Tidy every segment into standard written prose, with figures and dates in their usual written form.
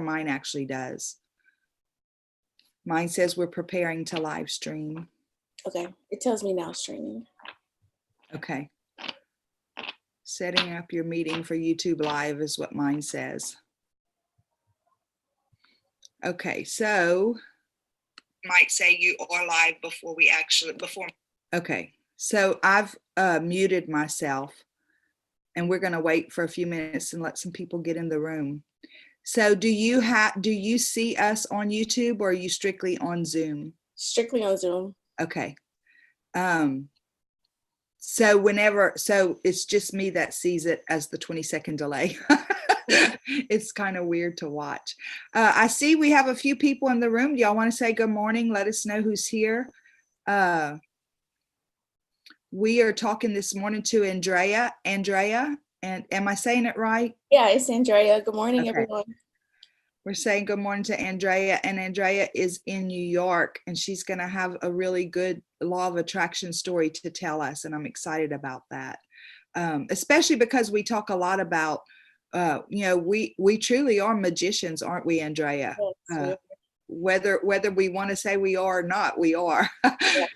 mine actually does. Mine says we're preparing to live stream. Okay, it tells me now streaming. Okay. Setting up your meeting for YouTube Live is what mine says. Okay, so might say you are live before we actually, okay, so I've muted myself and we're gonna wait for a few minutes and let some people get in the room. So do you see us on YouTube or are you strictly on Zoom? Strictly on Zoom. Okay. So it's just me that sees it as the 20-second delay. It's kind of weird to watch. I see we have a few people in the room. Do y'all want to say good morning? Let us know who's here. We are talking this morning to Andrea, and am I saying it right? Yeah, it's Andrea. Good morning, okay. Everyone. We're saying good morning to Andrea, and Andrea is in New York, and she's going to have a really good law of attraction story to tell us, and I'm excited about that, especially because we talk a lot about, we truly are magicians, aren't we, Andrea? Yes, whether we want to say we are or not, we are. Yeah.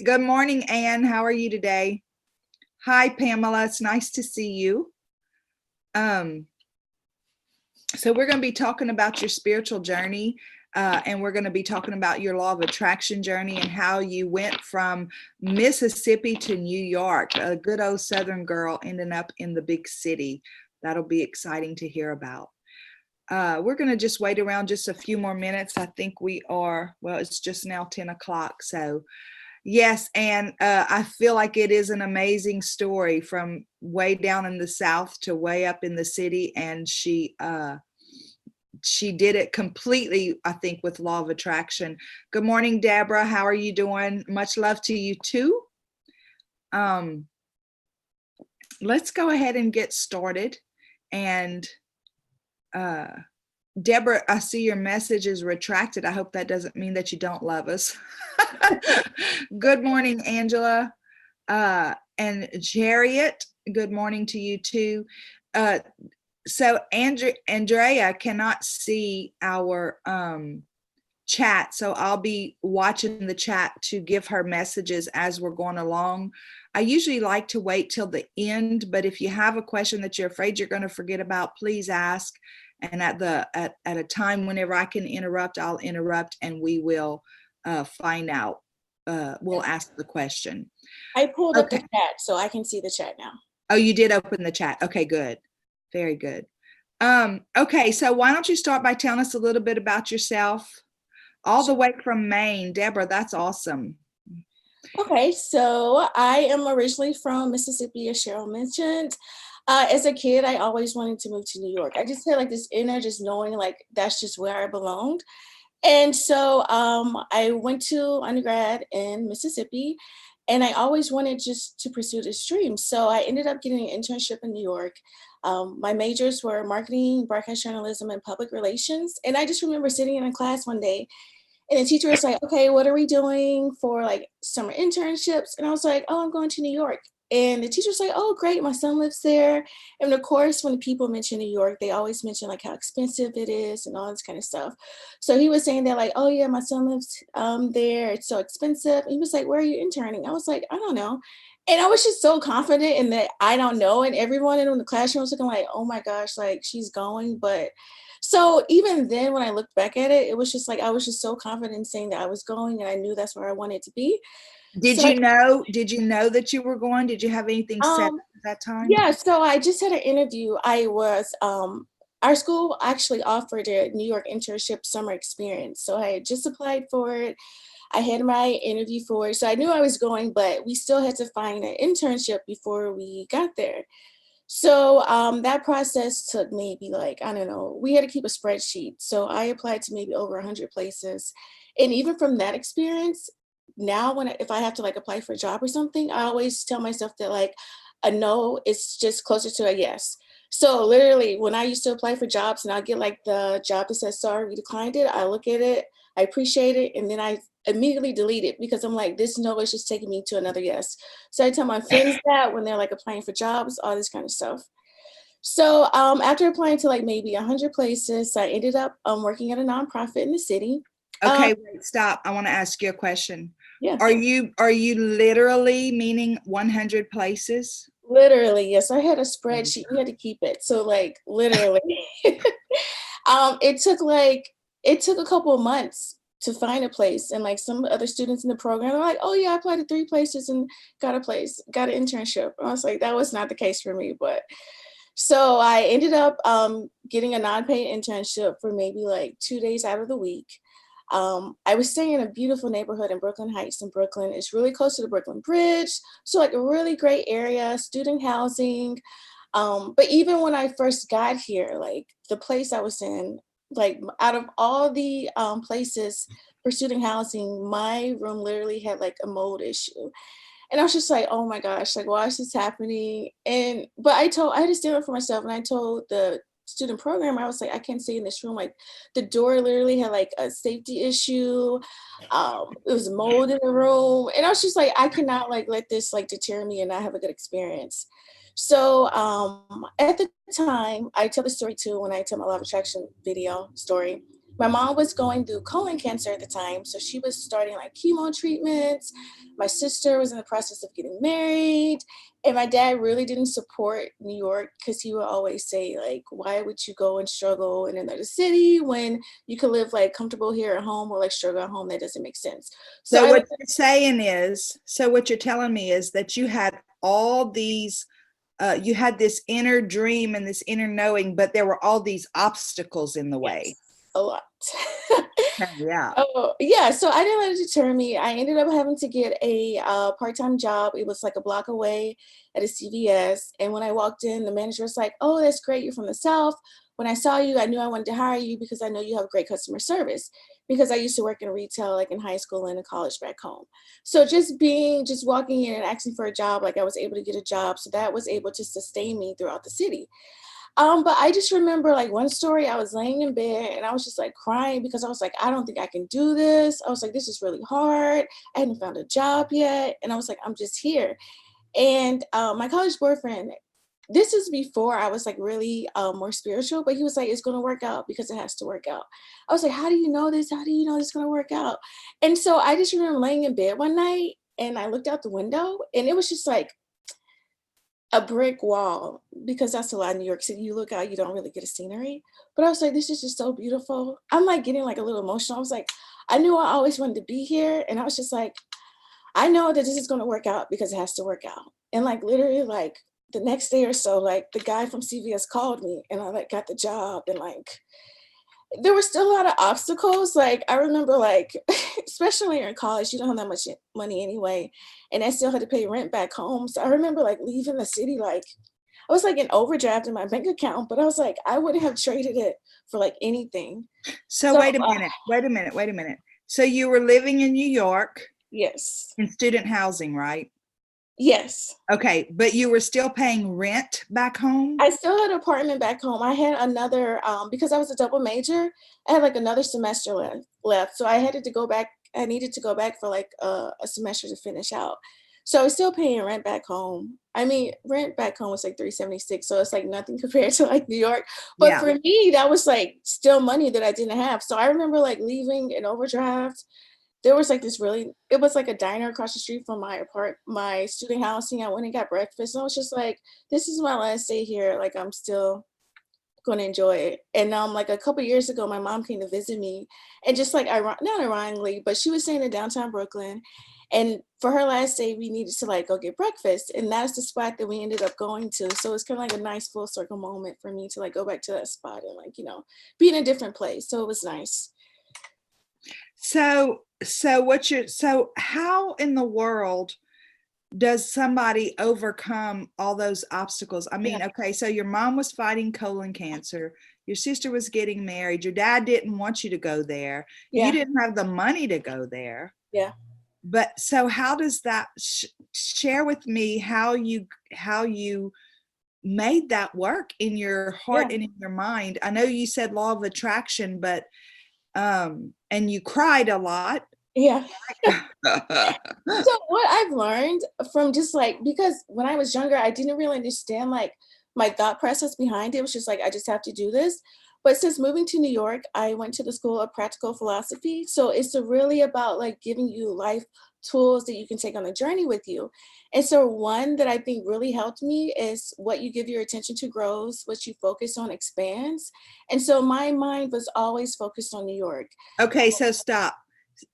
Good morning, Anne. How are you today? Hi, Pamela. It's nice to see you. So we're going to be talking about your spiritual journey, and we're going to be talking about your law of attraction journey and how you went from Mississippi to New York, a good old Southern girl ending up in the big city. That'll be exciting to hear about. We're going to just wait around just a few more minutes. I think we are, well, it's just now 10 o'clock. So yes, and I feel like it is an amazing story from way down in the South to way up in the city, and she did it completely, I think, with law of attraction. Good morning, Deborah. How are you doing? Much love to you too. Let's go ahead and get started. And Deborah, I see your message is retracted. I hope that doesn't mean that you don't love us. Good morning, Angela. And Chariot, good morning to you too. So Andrea cannot see our chat, so I'll be watching the chat to give her messages as we're going along. I usually like to wait till the end, but if you have a question that you're afraid you're going to forget about, please ask. And at a time whenever I can interrupt, I'll interrupt, and we will find out. We'll ask the question. I pulled up the chat so I can see the chat now. Oh, you did open the chat. Okay, good. Very good. Okay, so why don't you start by telling us a little bit about yourself? All the way from Maine. Deborah, that's awesome. Okay, so I am originally from Mississippi, as Cheryl mentioned. As a kid, I always wanted to move to New York. I just had like this inner, just knowing like that's just where I belonged. And so I went to undergrad in Mississippi, and I always wanted just to pursue this dream. So I ended up getting an internship in New York. My majors were marketing, broadcast journalism, and public relations. And I just remember sitting in a class one day, and the teacher was like, okay, what are we doing for like summer internships? And I was like, oh, I'm going to New York. And the teacher was like, oh, great, my son lives there. And of course, when people mention New York, they always mention like how expensive it is and all this kind of stuff. So he was saying that like, oh yeah, my son lives there. It's so expensive. And he was like, where are you interning? I was like, I don't know. And I was just so confident in that I don't know. And everyone in the classroom was looking like, oh my gosh, like she's going. But so even then, when I looked back at it, it was just like, I was just so confident in saying that I was going, and I knew that's where I wanted to be. Did you know that you were going? Did you have anything set at that time? Yeah, so I just had an interview. I was, our school actually offered a New York internship summer experience. So I had just applied for it. I had my interview for it. So I knew I was going, but we still had to find an internship before we got there. So that process took maybe like, I don't know, we had to keep a spreadsheet. So I applied to maybe over 100 places. And even from that experience, now if I have to like apply for a job or something, I always tell myself that like a no is just closer to a yes. So literally when I used to apply for jobs and I get like the job that says, sorry, we declined it, I look at it, I appreciate it, and then I immediately delete it because I'm like, this no is just taking me to another yes. So I tell my friends that when they're like applying for jobs, all this kind of stuff. So after applying to like maybe 100 places, I ended up working at a nonprofit in the city. Um, Okay, wait, stop. I want to ask you a question. yeah, Are you literally meaning 100 places? literally, yes. I had a Mm. spreadsheet. We had to keep it. So like literally, it took a couple of months to find a place. And like some other students in the program are like, oh yeah, I applied to 3 places and got a place, got an internship. I was like, that was not the case for me, but so I ended up getting a non-paid internship for maybe like 2 days out of the week. I was staying in a beautiful neighborhood in Brooklyn Heights in Brooklyn. It's really close to the Brooklyn Bridge. So like a really great area, student housing. But even when I first got here, like the place I was in, like out of all the places for student housing, my room literally had like a mold issue. And I was just like, oh my gosh, like why is this happening? And but I had to stand up for myself and I told the student program, I was like, I can't stay in this room. Like the door literally had like a safety issue. It was mold in the room. And I was just like, I cannot like let this like deter me and not have a good experience. So at the time, I tell the story too when I tell my law of attraction video story. My mom was going through colon cancer at the time. So she was starting like chemo treatments. My sister was in the process of getting married. And my dad really didn't support New York because he would always say, like, why would you go and struggle in another city when you could live like comfortable here at home or like struggle at home? That doesn't make sense. So So I what you're saying is, so what you're telling me is that you had all these, you had this inner dream and this inner knowing, but there were all these obstacles in the way. yes, a lot. Okay, yeah. Oh, yeah. So I didn't let it deter me. I ended up having to get a part-time job. It was like a block away at a CVS. And when I walked in, the manager was like, oh, that's great. You're from the South. When I saw you, I knew I wanted to hire you because I know you have great customer service because I used to work in retail, like in high school and in college back home. So just walking in and asking for a job, like I was able to get a job. So that was able to sustain me throughout the city. But I just remember like one story, I was laying in bed and I was just like crying because I was like, I don't think I can do this. I was like, this is really hard. I hadn't found a job yet. And I was like, I'm just here. And my college boyfriend, this is before I was like really more spiritual, but he was like, it's going to work out because it has to work out. I was like, how do you know this? How do you know it's going to work out? And so I just remember laying in bed one night and I looked out the window and it was just like, a brick wall because that's a lot in New York City. You look out, you don't really get a scenery. But I was like, this is just so beautiful. I'm like getting like a little emotional. I was like, I knew I always wanted to be here. And I was just like, I know that this is going to work out because it has to work out. And like literally like the next day or so, like the guy from CVS called me and I like got the job and like there were still a lot of obstacles. Like I remember like, especially when you're in college, you don't have that much money anyway. And I still had to pay rent back home. So I remember like leaving the city, like I was like in overdraft in my bank account, but I was like, I wouldn't have traded it for like anything. So So wait a minute. So you were living in New York yes, in student housing, right? yes. Okay, but you were still paying rent back home? I still had an apartment back home. I had another, because I was a double major, I had like another semester left. So I had to go back. I needed to go back for like a semester to finish out. So I was still paying rent back home. I mean, rent back home was like 376. So it's like nothing compared to like New York. But Yeah. for me, that was like still money that I didn't have. So I remember like leaving an overdraft. There was like this really, it was like a diner across the street from my student housing. I went and got breakfast. And I was just like, this is my last day here. Like I'm still going to enjoy it. And like a couple years ago, my mom came to visit me, and just like not ironically, but she was staying in downtown Brooklyn, and for her last day, we needed to like go get breakfast, and that's the spot that we ended up going to. So it's kind of like a nice full circle moment for me to like go back to that spot and like be in a different place. So it was nice. So how in the world does somebody overcome all those obstacles? I Yeah, mean, okay, so your mom was fighting colon cancer, your sister was getting married, your dad didn't want you to go there, you yeah, didn't have the money to go there. yeah, But so how does that share with me how you made that work in your heart yeah, and in your mind? I know you said law of attraction, but and you cried a lot. yeah. So what I've learned from just like, because when I was younger, I didn't really understand like my thought process behind it was just like, I just have to do this. But since moving to New York, I went to the School of Practical Philosophy. So it's really about like giving you life tools that you can take on a journey with you. And so one that I think really helped me is what you give your attention to grows, what you focus on expands. And so my mind was always focused on New York. Okay, so stop.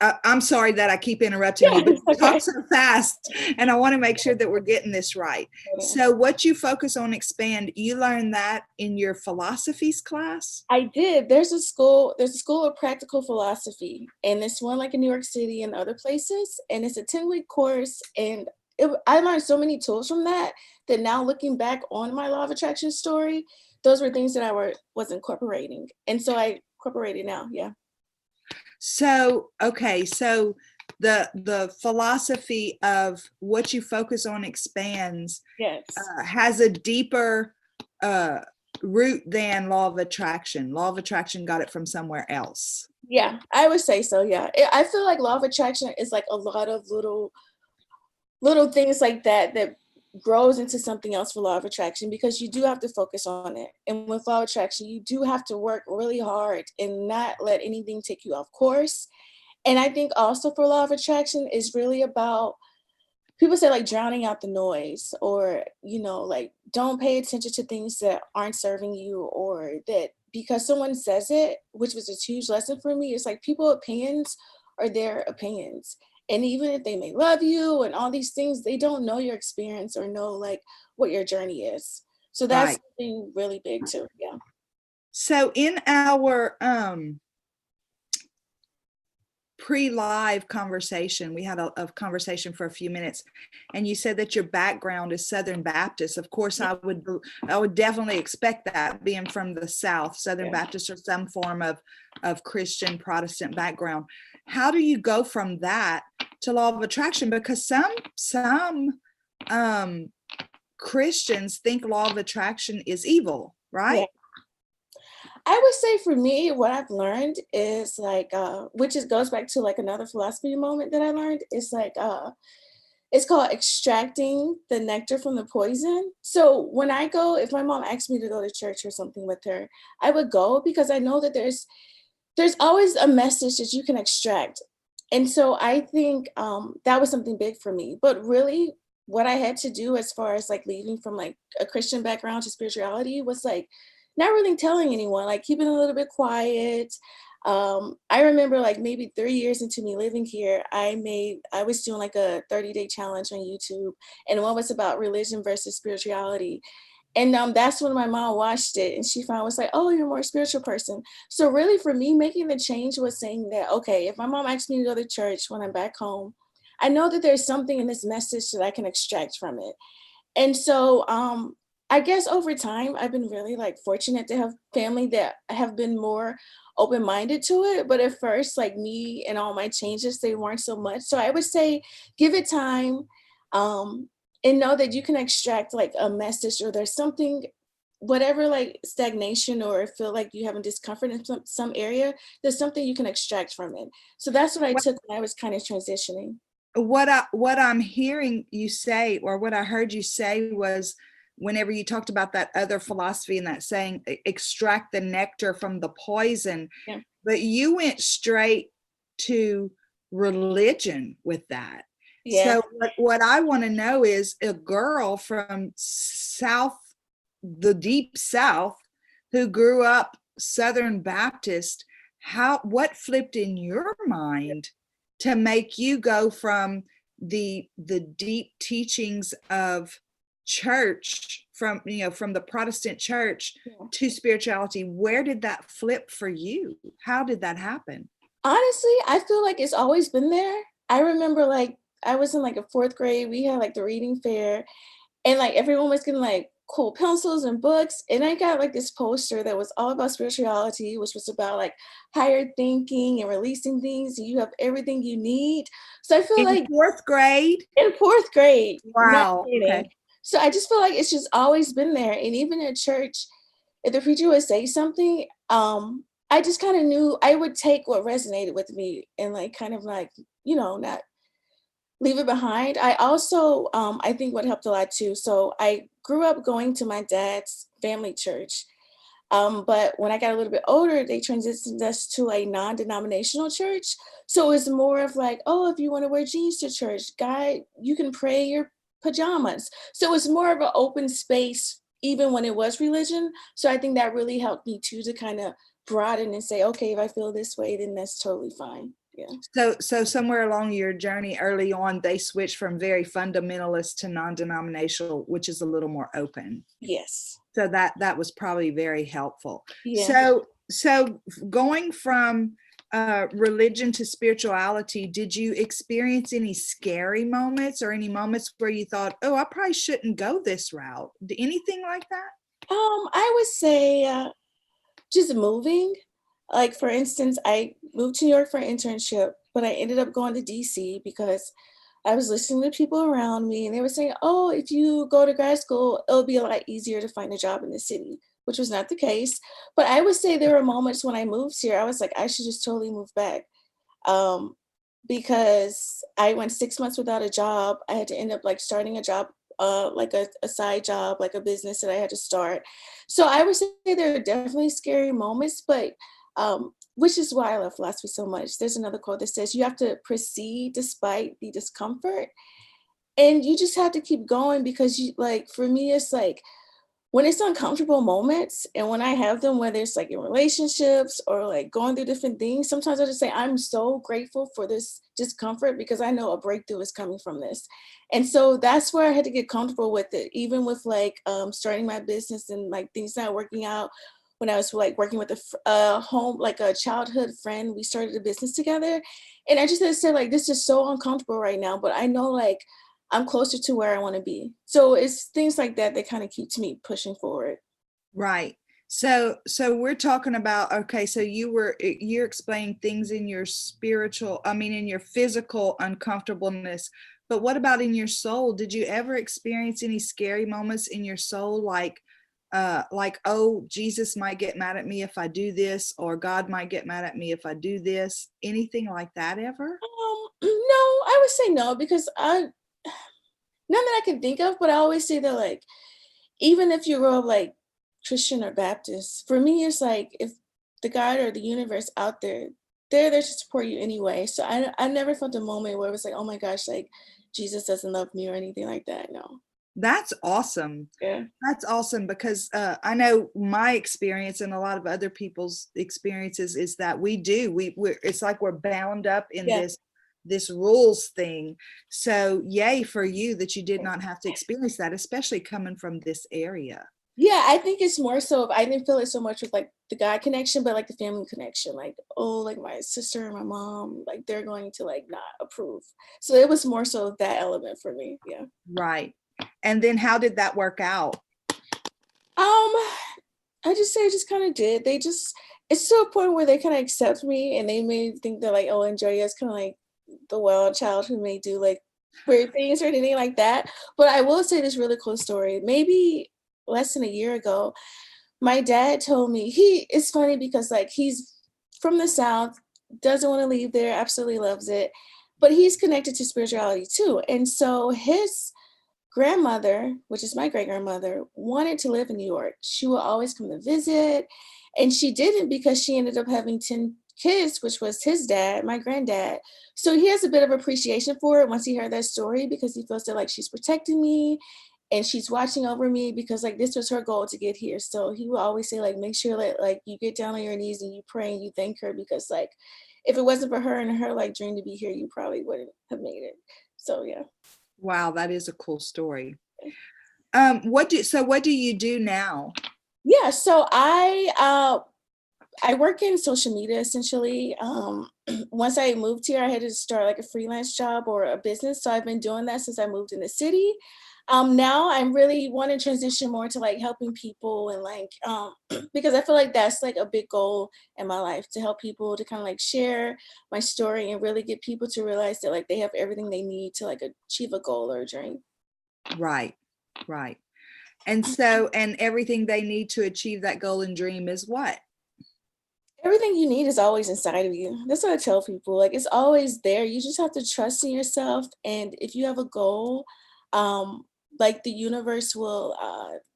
I'm sorry that I keep interrupting you, Yeah, but it's you okay. talk so fast, and I want to make sure that we're getting this right. So, what you focus on expand, you learned that in your philosophies class? I did. There's a school of practical philosophy, and it's one like in New York City and other places, and it's a 10-week course, and I learned so many tools from that that now looking back on my law of attraction story, those were things that was incorporating, and so I incorporate it now. Yeah. So, okay, so the philosophy of what you focus on expands Yes. has a deeper uh, root than law of attraction. Law of attraction got it from somewhere else. Yeah, I would say so. Yeah, I feel like law of attraction is like a lot of little things like that that grows into something else for law of attraction because you do have to focus on it. And with law of attraction, you do have to work really hard and not let anything take you off course. And I think also for law of attraction is really about people say like drowning out the noise or, like don't pay attention to things that aren't serving you or that because someone says it, which was a huge lesson for me. It's like people opinions are their opinions. And even if they may love you and all these things, they don't know your experience or know like what your journey is. So that's Right. something really big too. Yeah. So in our pre-live conversation, we had a conversation for a few minutes, and you said that your background is Southern Baptist. Of course, Yeah. I would definitely expect that, being from the South, Southern Yeah. Baptist or some form of Christian Protestant background. How do you go from that to law of attraction? Because some Christians think law of attraction is evil, Yeah. right? I would say for me, what I've learned is like, goes back to like another philosophy moment that I learned. It's like, it's called extracting the nectar from the poison. So when I go, if my mom asked me to go to church or something with her, I would go because I know that there's always a message that you can extract. And so I think that was something big for me. But really, what I had to do as far as like leaving from like a Christian background to spirituality was like not really telling anyone, like keeping a little bit quiet. I remember like maybe 3 years into me living here, I was doing like a 30-day challenge on YouTube, and one was about religion versus spirituality. And that's when my mom watched it and she found was like, oh, you're a more spiritual person. So really for me, making the change was saying that, okay, if my mom asked me to go to church when I'm back home, I know that there's something in this message that I can extract from it. And so I guess over time, I've been really like fortunate to have family that have been more open-minded to it. But at first, like me and all my changes, they weren't so much. So I would say give it time, um, and know that you can extract like a message or there's something, whatever like stagnation or feel like you having discomfort in some area, there's something you can extract from it. So that's what I took when I was kind of transitioning. What I'm hearing you say, or what I heard you say, was whenever you talked about that other philosophy and that saying extract the nectar from the poison, Yeah. but you went straight to religion with that. Yeah. So what I want to know is, a girl from the deep South, who grew up Southern Baptist, what flipped in your mind to make you go from the deep teachings of church, from the Protestant church, Yeah. to spirituality? Where did that flip for you? How did that happen? Honestly, I feel like it's always been there. I remember like I was in like a fourth grade, we had like the reading fair, and like everyone was getting like cool pencils and books. And I got like this poster that was all about spirituality, which was about like higher thinking and releasing things, and you have everything you need. So I feel In like fourth grade? in fourth grade, not Wow. kidding. Okay. So I just feel like it's just always been there. And even at church, if the preacher would say something, I just kind of knew I would take what resonated with me and like kind of like, not leave it behind. I also, I think what helped a lot too. So I grew up going to my dad's family church. But when I got a little bit older, they transitioned us to a non-denominational church. So it was more of like, oh, if you want to wear jeans to church, guy, you can pray your pajamas. So it was more of an open space, even when it was religion. So I think that really helped me too to kind of broaden and say, okay, if I feel this way, then that's totally fine. Yeah. So somewhere along your journey early on, they switched from very fundamentalist to non-denominational, which is a little more open. Yes. So that was probably very helpful. Yeah. So going from religion to spirituality, did you experience any scary moments or any moments where you thought, oh, I probably shouldn't go this route? Anything like that? I would say just moving. Like for instance, I moved to New York for an internship, but I ended up going to DC because I was listening to people around me and they were saying, oh, if you go to grad school, it'll be a lot easier to find a job in the city, which was not the case. But I would say there were moments when I moved here, I was like, I should just totally move back. Um, because I went 6 months without a job. I had to end up like starting a job, like a side job, like a business that I had to start. So I would say there are definitely scary moments, but which is why I love philosophy so much. There's another quote that says, you have to proceed despite the discomfort. And you just have to keep going because you like, for me, it's like, when it's uncomfortable moments and when I have them, whether it's like in relationships or like going through different things, sometimes I just say, I'm so grateful for this discomfort because I know a breakthrough is coming from this. And so that's where I had to get comfortable with it, even with like starting my business and like things not working out. When I was like working with a home, like a childhood friend, we started a business together. And I just had to say like, this is so uncomfortable right now, but I know like I'm closer to where I want to be. So it's things like that that kind of keeps me pushing forward. Right. So we're talking about, okay, so you're explaining things in your spiritual, I mean in your physical uncomfortableness, but what about in your soul? Did you ever experience any scary moments in your soul like, oh, Jesus might get mad at me if I do this, or God might get mad at me if I do this? Anything like that ever? No, I would say no because none that I can think of, but I always say that like even if you grow up like Christian or Baptist, for me it's like if the God or the universe out there, they're there to support you anyway. So I never felt a moment where it was like, oh my gosh, like Jesus doesn't love me or anything like that. No. That's awesome. Yeah. That's awesome because I know my experience and a lot of other people's experiences is that we're it's like we're bound up in Yeah. this rules thing. So yay for you that you did not have to experience that, especially coming from this area. Yeah, I think it's more so if I didn't feel it so much with like the God connection, but like the family connection. Like, oh, like my sister and my mom, like they're going to like not approve. So it was more so that element for me. Yeah. Right. And then how did that work out? I just say I just kind of did. They just it's to a point where they kind of accept me and they may think that like, oh, Andrea is kind of like the wild child who may do like weird things or anything like that. But I will say this really cool story. Maybe less than a year ago, my dad told me it's funny because like he's from the South, doesn't want to leave there, absolutely loves it, but he's connected to spirituality too. And so his grandmother, which is my great grandmother, wanted to live in New York. She would always come to visit. And she didn't because she ended up having 10 kids, which was his dad, my granddad. So he has a bit of appreciation for it once he heard that story because he feels that like she's protecting me and she's watching over me because like this was her goal to get here. So he would always say like make sure that like you get down on your knees and you pray and you thank her because like if it wasn't for her and her like dream to be here, you probably wouldn't have made it. So yeah. Wow, that is a cool story. What do you do now? Yeah, so I work in social media essentially. Once I moved here, I had to start like a freelance job or a business. So I've been doing that since I moved in the city. Now I'm really want to transition more to like helping people and like because I feel like that's like a big goal in my life to help people to kind of like share my story and really get people to realize that like they have everything they need to like achieve a goal or a dream. Right, right. And everything they need to achieve that goal and dream is what? everything you need is always inside of you. That's what I tell people. Like it's always there. You just have to trust in yourself. And if you have a goal, um, like the universe will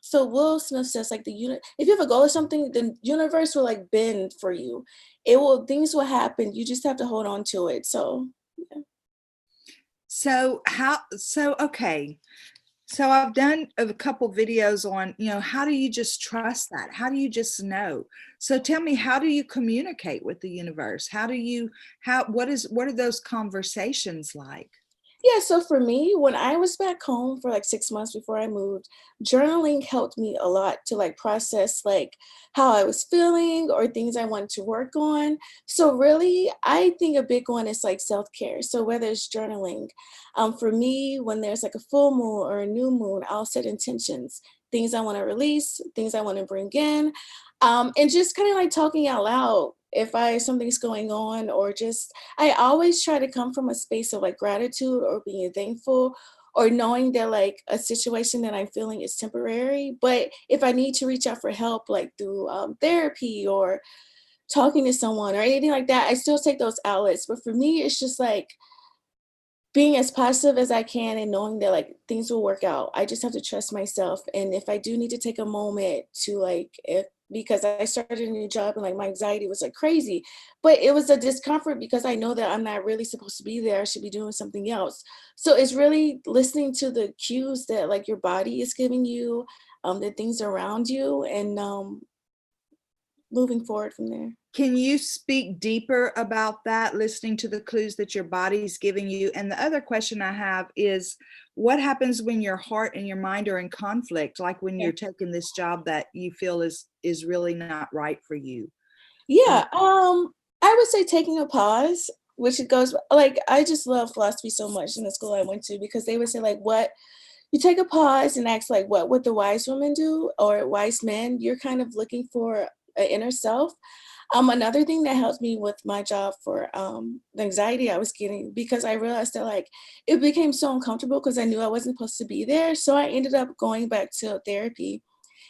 so Will Smith says like if you have a goal or something, the universe will like bend for you. It will things will happen. You just have to hold on to it. So yeah. Okay. So I've done a couple videos on, how do you just trust that? How do you just know? So tell me, how do you communicate with the universe? What are those conversations like? Yeah, so for me, when I was back home for like 6 months before I moved, journaling helped me a lot to like process like how I was feeling or things I wanted to work on. So really, I think a big one is like self-care. So whether it's journaling, for me, when there's like a full moon or a new moon, I'll set intentions, things I want to release, things I want to bring in, and just kind of like talking out loud if I something's going on or just I always try to come from a space of like gratitude or being thankful or knowing that like a situation that I'm feeling is temporary. But if I need to reach out for help, like through therapy or talking to someone or anything like that, I still take those outlets. But for me, it's just like being as positive as I can and knowing that like things will work out. I just have to trust myself. And if I do need to take a moment to like if because I started a new job and like my anxiety was like crazy, but it was a discomfort because I know that I'm not really supposed to be there. I should be doing something else. So it's really listening to the cues that like your body is giving you, the things around you, and moving forward from there. Can you speak deeper about that, listening to the clues that your body's giving you? And the other question I have is, what happens when your heart and your mind are in conflict, like when Yeah. you're taking this job that you feel is really not right for you? Yeah, I would say taking a pause, which it goes like I just love philosophy so much in the school I went to because they would say like what you take a pause and ask like what would the wise women do or wise men. You're kind of looking for an inner self. Another thing that helped me with my job for the anxiety I was getting because I realized that like it became so uncomfortable because I knew I wasn't supposed to be there. So I ended up going back to therapy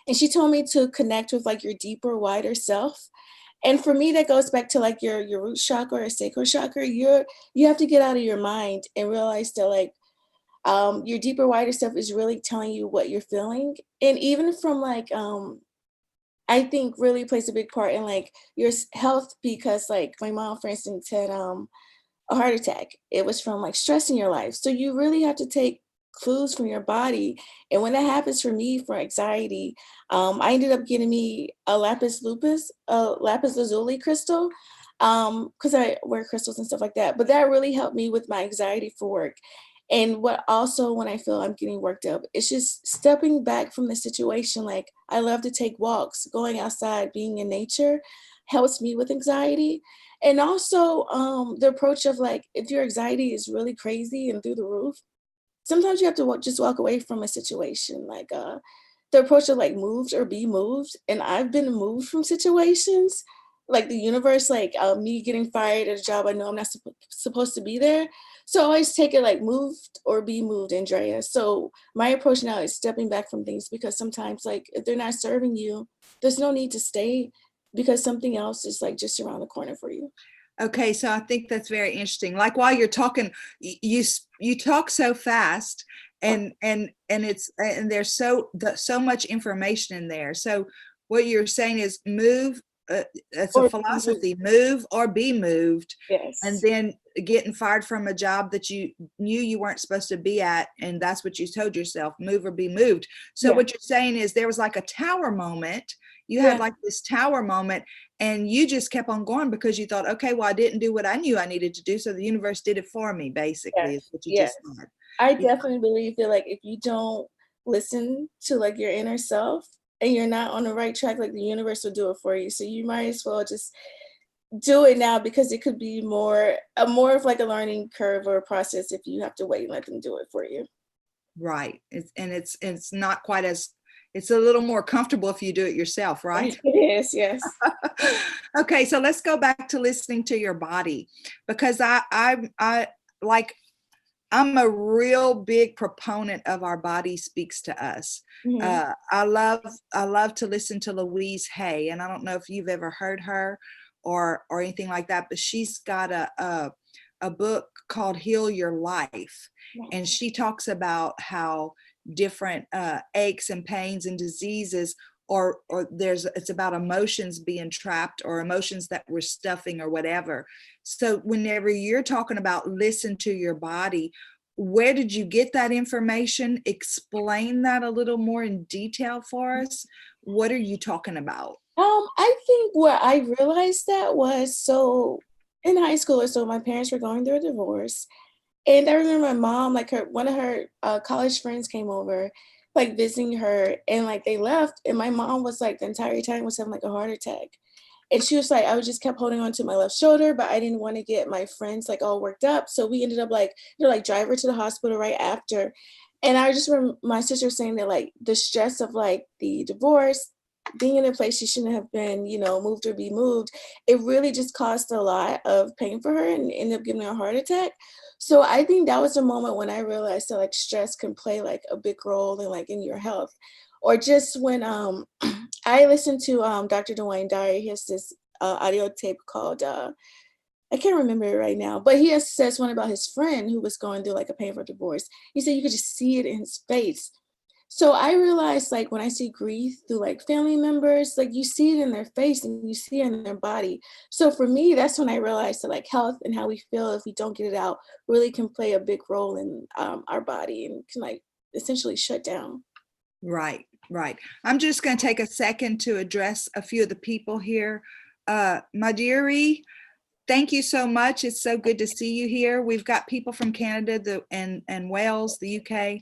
and she told me to connect with like your deeper, wider self. And for me, that goes back to like your root chakra or sacral chakra. You have to get out of your mind and realize that like your deeper, wider self is really telling you what you're feeling. And even from like I think really plays a big part in like your health because like my mom, for instance, had a heart attack. It was from like stress in your life. So you really have to take clues from your body. And when that happens for me for anxiety, I ended up getting me a lapis lazuli crystal, because I wear crystals and stuff like that. But that really helped me with my anxiety for work. And what also when I feel I'm getting worked up, it's just stepping back from the situation. Like I love to take walks, going outside, being in nature helps me with anxiety. And also, the approach of like, if your anxiety is really crazy and through the roof, sometimes you have to just walk away from a situation. Like the approach of like moved or be moved. And I've been moved from situations, like the universe, like me getting fired at a job I know I'm not supposed to be there. So I always take it like moved or be moved, Andrea. So my approach now is stepping back from things because sometimes like if they're not serving you, there's no need to stay because something else is like just around the corner for you. Okay, so I think that's very interesting. Like while you're talking, you talk so fast, and there's so much information in there. So what you're saying is move. It's a Or be moved. philosophy: move or be moved. And Yes. then getting fired from a job that you knew you weren't supposed to be at, and that's what you told yourself: move or be moved. So Yeah. what you're saying is there was like a tower moment. You had Yeah. like this tower moment, and you just kept on going because you thought, okay, well, I didn't do what I knew I needed to do, so the universe did it for me, basically, is Yes. what you Yes. just said. I Yeah. definitely believe that like if you don't listen to like your inner self and you're not on the right track, like the universe will do it for you. So you might as well just do it now because it could be more of like a learning curve or a process if you have to wait and let them do it for you. Right. It's not quite as, it's a little more comfortable if you do it yourself, right? It is, yes. Okay, so let's go back to listening to your body, because I like, I'm a real big proponent of our body speaks to us. Mhm. I love to listen to Louise Hay, and I don't know if you've ever heard her, or anything like that, but she's got a book called Heal Your Life. And she talks about how different aches and pains and diseases, or it's about emotions being trapped, or emotions that we're stuffing or whatever. So whenever you're talking about listen to your body, where did you get that information? Explain that a little more in detail for us. What are you talking about? I think where I realized that was, so in high school or so, my parents were going through a divorce. And I remember my mom, like one of her college friends came over, like visiting her, and like they left. And my mom was like the entire time was having like a heart attack. And she was like, I was just kept holding on to my left shoulder, but I didn't want to get my friends like all worked up. So we ended up like, like drive her to the hospital right after. And I just remember my sister saying that like the stress of like the divorce, being in a place she shouldn't have been, moved or be moved, it really just caused a lot of pain for her and ended up giving her a heart attack. So I think that was the moment when I realized that like stress can play like a big role in like in your health. Or just when I listened to Dr. Dwayne Dyer. He has this audio tape called I can't remember it right now, but he says one about his friend who was going through like a painful divorce. He said you could just see it in his face. So I realized like when I see grief through like family members, like you see it in their face and you see it in their body. So for me, that's when I realized that like health and how we feel if we don't get it out really can play a big role in our body and can like essentially shut down. Right, right. I'm just going to take a second to address a few of the people here. Madiri, thank you so much. It's so good to see you here. We've got people from Canada and Wales, the UK.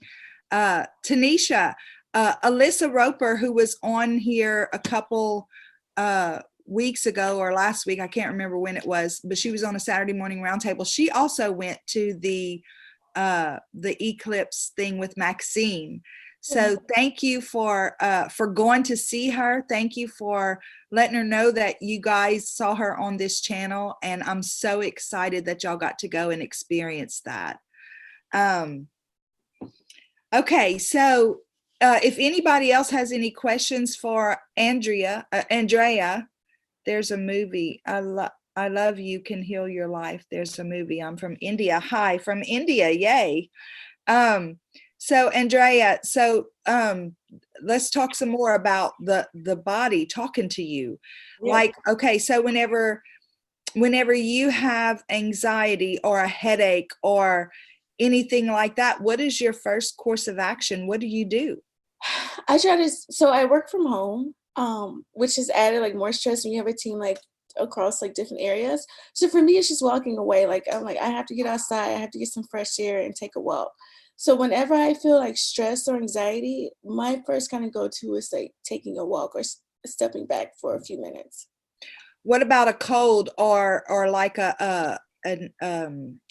Tanisha, Alyssa Roper, who was on here a couple weeks ago or last week, I can't remember when it was, but she was on a Saturday morning roundtable. She also went to the eclipse thing with Maxine. So thank you for going to see her. Thank you for letting her know that you guys saw her on this channel, and I'm so excited that y'all got to go and experience that. Okay, so if anybody else has any questions for Andrea, there's a movie. I love you can heal your life. There's a movie. I'm from India. Hi, from India. Yay. So Andrea, let's talk some more about the body talking to you. Yeah. Like, okay, so whenever you have anxiety or a headache or anything like that, what is your first course of action? What do you do? So I work from home, which has added like more stress when you have a team like across like different areas. So for me, it's just walking away. Like I'm like, I have to get outside, I have to get some fresh air and take a walk. So whenever I feel like stress or anxiety, my first kind of go-to is like taking a walk or stepping back for a few minutes. What about a cold or like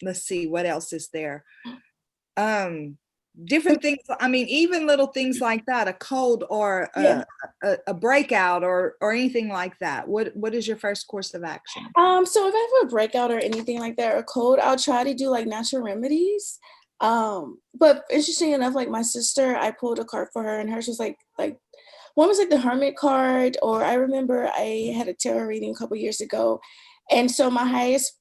let's see, what else is there? Different things. I mean, even little things like that, a cold or a breakout or anything like that. What is your first course of action? So if I have a breakout or anything like that or cold, I'll try to do like natural remedies. But interesting enough, like my sister, I pulled a card for her and hers was like one was like the Hermit card, or I remember I had a tarot reading a couple years ago. And so my highest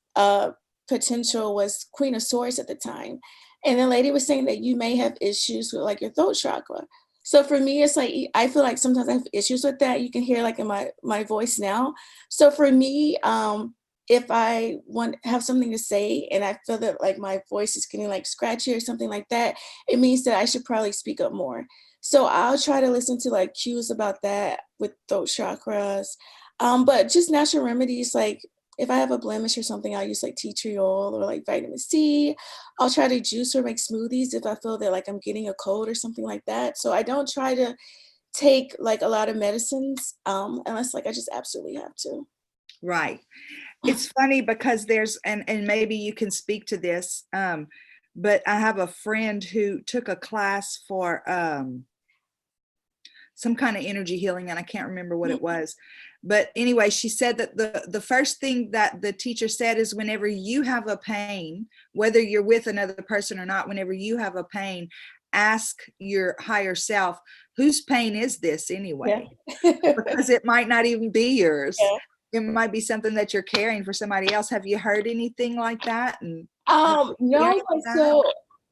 potential was Queen of Swords at the time. And the lady was saying that you may have issues with like your throat chakra. So for me, it's like, I feel like sometimes I have issues with that. You can hear like in my voice now. So for me, if I have something to say and I feel that like my voice is getting like scratchy or something like that, it means that I should probably speak up more. So I'll try to listen to like cues about that with throat chakras. But just natural remedies, like if I have a blemish or something, I'll use like tea tree oil or like vitamin C. I'll try to juice or make smoothies if I feel that like I'm getting a cold or something like that. So I don't try to take like a lot of medicines unless like I just absolutely have to. Right. It's funny because there's, and maybe you can speak to this, but I have a friend who took a class for some kind of energy healing, and I can't remember what it was. But anyway, she said that the first thing that the teacher said is whenever you have a pain, whether you're with another person or not, whenever you have a pain, ask your higher self, whose pain is this anyway? Yeah. Because it might not even be yours. Yeah. it might be something that you're carrying for somebody else. Have you heard anything like that? And have you No, experienced like, that? so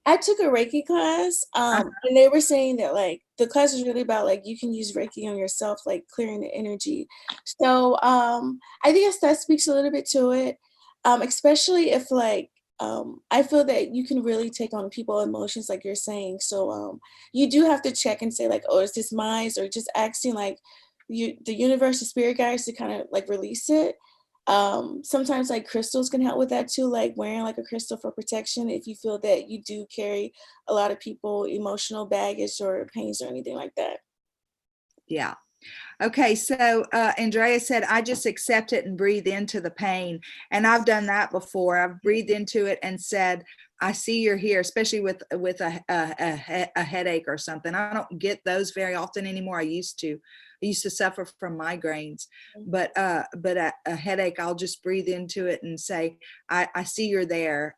I took a Reiki class, Uh, and they were saying that like the class was really about like you can use Reiki on yourself, like clearing the energy. So I think that speaks a little bit to it, especially if like I feel that you can really take on people emotions, like you're saying. So you do have to check and say like, oh, is this mine, or just asking like the universe, the spirit guides to kind of like release it. Sometimes like crystals can help with that too, like wearing like a crystal for protection if you feel that you do carry a lot of people emotional baggage or pains or anything like that. yeah. Okay, so Andrea said, I just accept it and breathe into the pain. And I've done that before. I've breathed into it and said, I see you're here, especially with a headache or something. I don't get those very often anymore. I used to. I used to suffer from migraines, but a headache, I'll just breathe into it and say, I see you're there.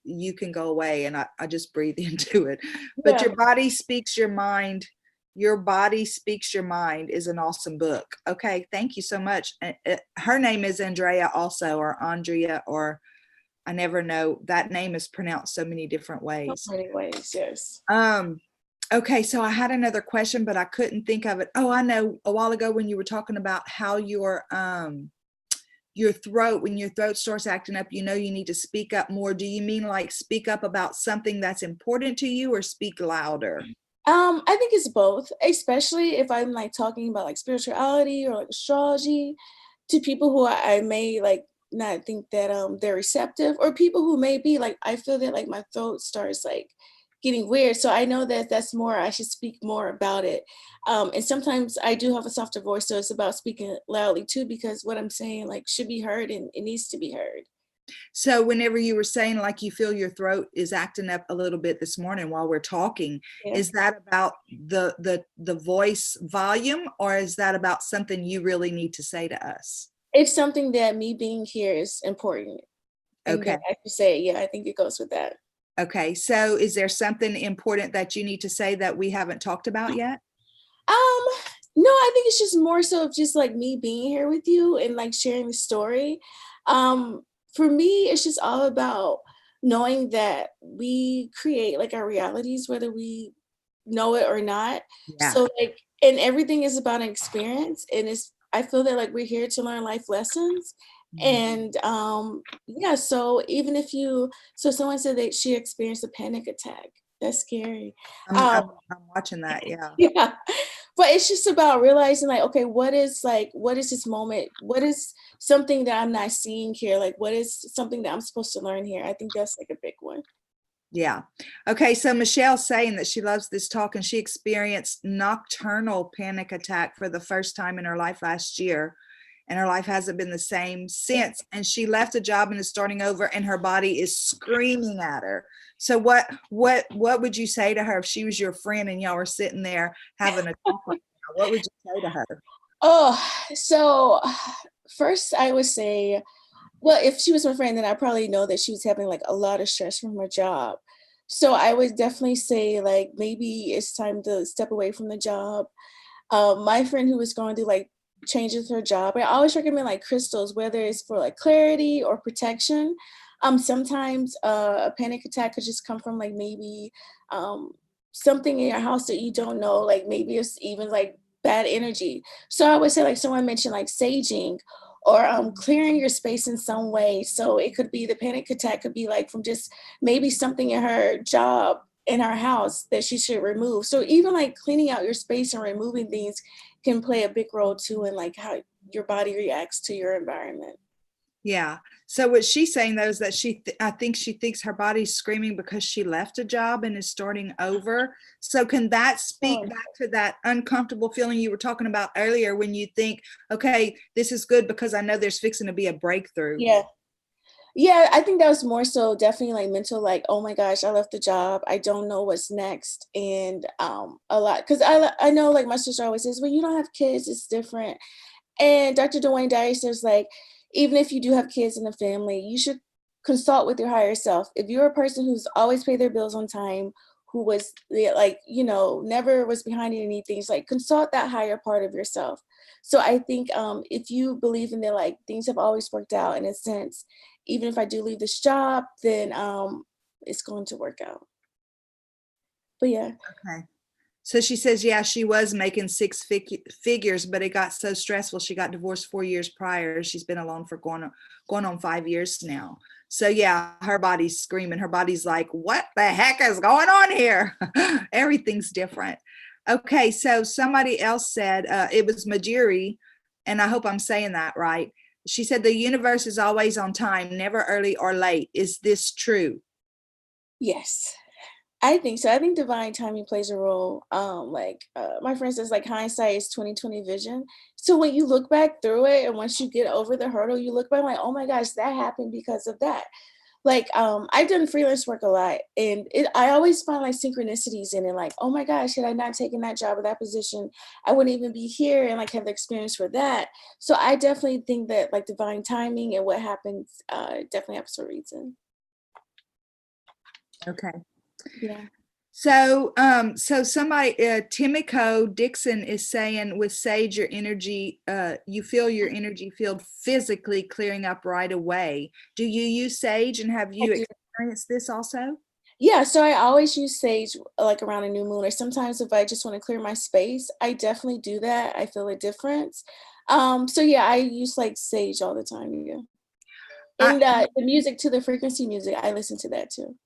You can go away, and I just breathe into it. But Yeah. Your Body Speaks Your Mind. Your Body Speaks Your Mind is an awesome book. Okay, thank you so much. Her name is Andrea also, or Andrea, or I never know. That name is pronounced so many different So ways. many ways, yes. Okay, so I had another question, but I couldn't think of it. Oh, I know, a while ago when you were talking about how your throat, when your throat starts acting up, you need to speak up more. Do you mean like speak up about something that's important to you, or speak louder? I think it's both, especially if I'm like talking about like spirituality or like astrology to people who I may like not think that they're receptive, or people who may be like, I feel that like my throat starts like getting weird. So I know that that's more, I should speak more about it. And sometimes I do have a softer voice, so it's about speaking loudly too, because what I'm saying like should be heard and it needs to be heard. So whenever you were saying like you feel your throat is acting up a little bit this morning while we're talking, Yeah. is that about the voice volume, or is that about something you really need to say to us? It's something that me being here is important. And Okay. that I should say, yeah, I think it goes with that. Okay. So is there something important that you need to say that we haven't talked about yet? Um, no, I think it's just more so of just like me being here with you and like sharing the story. Um, for me, it's just all about knowing that we create like our realities, whether we know it or not. Yeah. So like, and everything is about an experience, and it's I feel that like we're here to learn life lessons. Mhm. And yeah, so even if you so someone said that she experienced a panic attack. That's scary. I'm, I'm, Um, I'm watching that. Yeah. yeah. But it's just about realizing like, okay, what is this moment? What is something that I'm not seeing here? Like, what is something that I'm supposed to learn here? I think that's like a big one. Yeah. Okay. So Michelle's saying that she loves this talk, and she experienced nocturnal panic attack for the first time in her life last year. And her life hasn't been the same since. And she left a job and is starting over, and her body is screaming at her. So what would you say to her if she was your friend and y'all were sitting there having a talk right now? What would you say to her? Oh, so first I would say, well, if she was my friend, then I probably know that she was having like a lot of stress from her job. So I would definitely say like maybe it's time to step away from the job. My friend who was going through like changes her job, I always recommend like crystals, whether it's for like clarity or protection. Sometimes a panic attack could just come from like maybe um, something in your house that you don't know, like maybe it's even like bad energy. So I would say like someone mentioned like saging or clearing your space in some way. So it could be the panic attack could be like from just maybe something in her job in her house that she should remove. So even like cleaning out your space and removing things can play a big role too in like how your body reacts to your environment. Yeah. So what she's saying though is that I think she thinks her body's screaming because she left a job and is starting over. So can that speak Oh, back to that uncomfortable feeling you were talking about earlier when you think, okay, this is good because I know there's fixing to be a breakthrough? yeah. Yeah, I think that was more so definitely like mental, like, oh my gosh, I left the job. I don't know what's next. And a lot because I know like my sister always says, well, you don't have kids, it's different. And Dr. Dwayne Dyer says, like, even if you do have kids in the family, you should consult with your higher self. If you're a person who's always paid their bills on time, who was like, never was behind in anything, it's like consult that higher part of yourself. So I think if you believe in that, like things have always worked out in a sense, even if I do leave this job, then it's going to work out. But yeah. Okay. So she says, yeah, she was making figures, but it got so stressful. She got divorced 4 years prior. She's been alone for going on 5 years now. So yeah, her body's screaming. Her body's like, what the heck is going on here? Everything's different. Okay, so somebody else said, it was Majiri, and I hope I'm saying that right. She said, the universe is always on time, never early or late. Is this true? Yes. I think so. I think divine timing plays a role. My friend says, like hindsight is 2020 vision. So when you look back through it, and once you get over the hurdle, you look back like, oh my gosh, that happened because of that. Like I've done freelance work a lot, and I always find like synchronicities in it. Like, oh my gosh, had I not taken that job or that position, I wouldn't even be here and like have the experience for that. So I definitely think that like divine timing and what happens definitely happens for a reason. Okay. Yeah. So somebody, Timiko Dixon is saying with Sage, your energy, you feel your energy field physically clearing up right away. Do you use Sage, and have I you do. experienced this also? Yeah, so I always use sage like around a new moon, or sometimes if I just want to clear my space, I definitely do that. I feel a difference. So yeah, I use like sage all the time. Yeah. I, And the music to the frequency music, I listen to that too.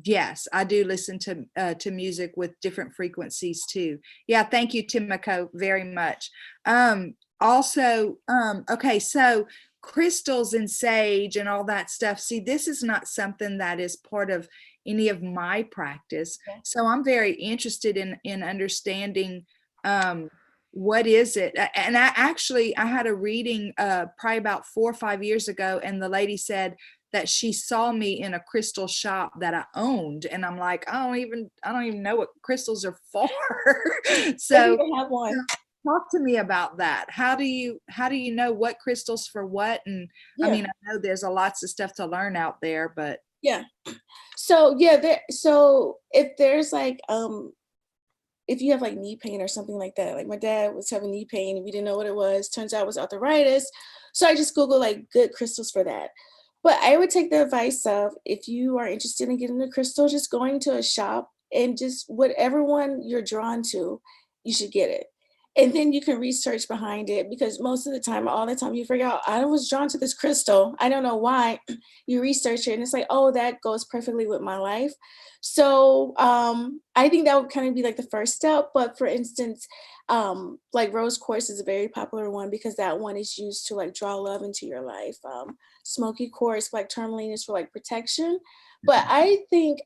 yes, I do listen to music with different frequencies too. Yeah, thank you, Timiko, very much. Also, okay, so crystals and sage and all that stuff. See, this is not something that is part of any of my practice. Okay. So I'm very interested in understanding what is it. And I had a reading probably about 4 or 5 years ago, and the lady said that she saw me in a crystal shop that I owned, and I'm like, I don't even know what crystals are for. Maybe So you have one. talk to me about that. How do you know what crystals for what? And I Yeah. mean, I know there's a lots of stuff to learn out there, but Yeah. So yeah, so if there's like if you have like knee pain or something like that, like my dad was having knee pain and we didn't know what it was, turns out it was arthritis. So I just Googled like good crystals for that. But I would take the advice of if you are interested in getting a crystal, just going to a shop and just whatever one you're drawn to, you should get it. And then you can research behind it because most of the time, all the time, you figure out I was drawn to this crystal. I don't know why. You research it and it's like, oh, that goes perfectly with my life. So I think that would kind of be like the first step. But for instance, like rose quartz is a very popular one because that one is used to like draw love into your life. Smoky quartz, like tourmaline, is for like protection. But I think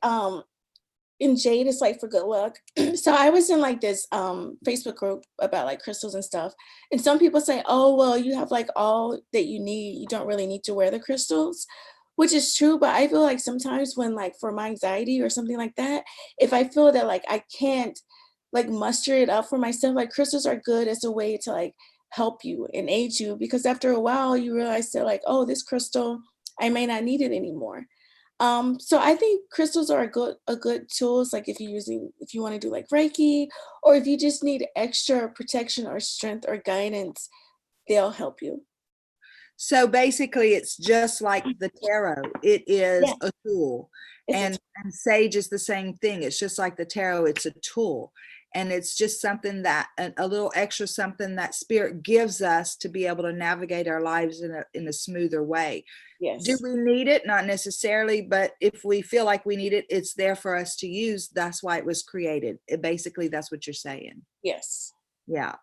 in jade is like for good luck. So I was in like this Facebook group about like crystals and stuff. And some people say, oh, well, you have like all that you need. You don't really need to wear the crystals, which is true. But I feel like sometimes when like for my anxiety or something like that, if I feel that like I can't like muster it up for myself, like crystals are good as a way to like help you and aid you because after a while you realize that like, oh, this crystal, I may not need it anymore. So I think crystals are a good tools like if you want to do like Reiki or if you just need extra protection or strength or guidance, they'll help you. so basically it's just like the tarot. It Yeah, is a tool. it's a And sage is the same thing. It's just like the tarot, it's a tool. And it's just something that a little extra something that spirit gives us to be able to navigate our lives in a smoother way. Do yes, we need it? Not necessarily, but if we feel like we need it, it's there for us to use. That's why it was created. Basically, that's what you're saying. yes, Yeah.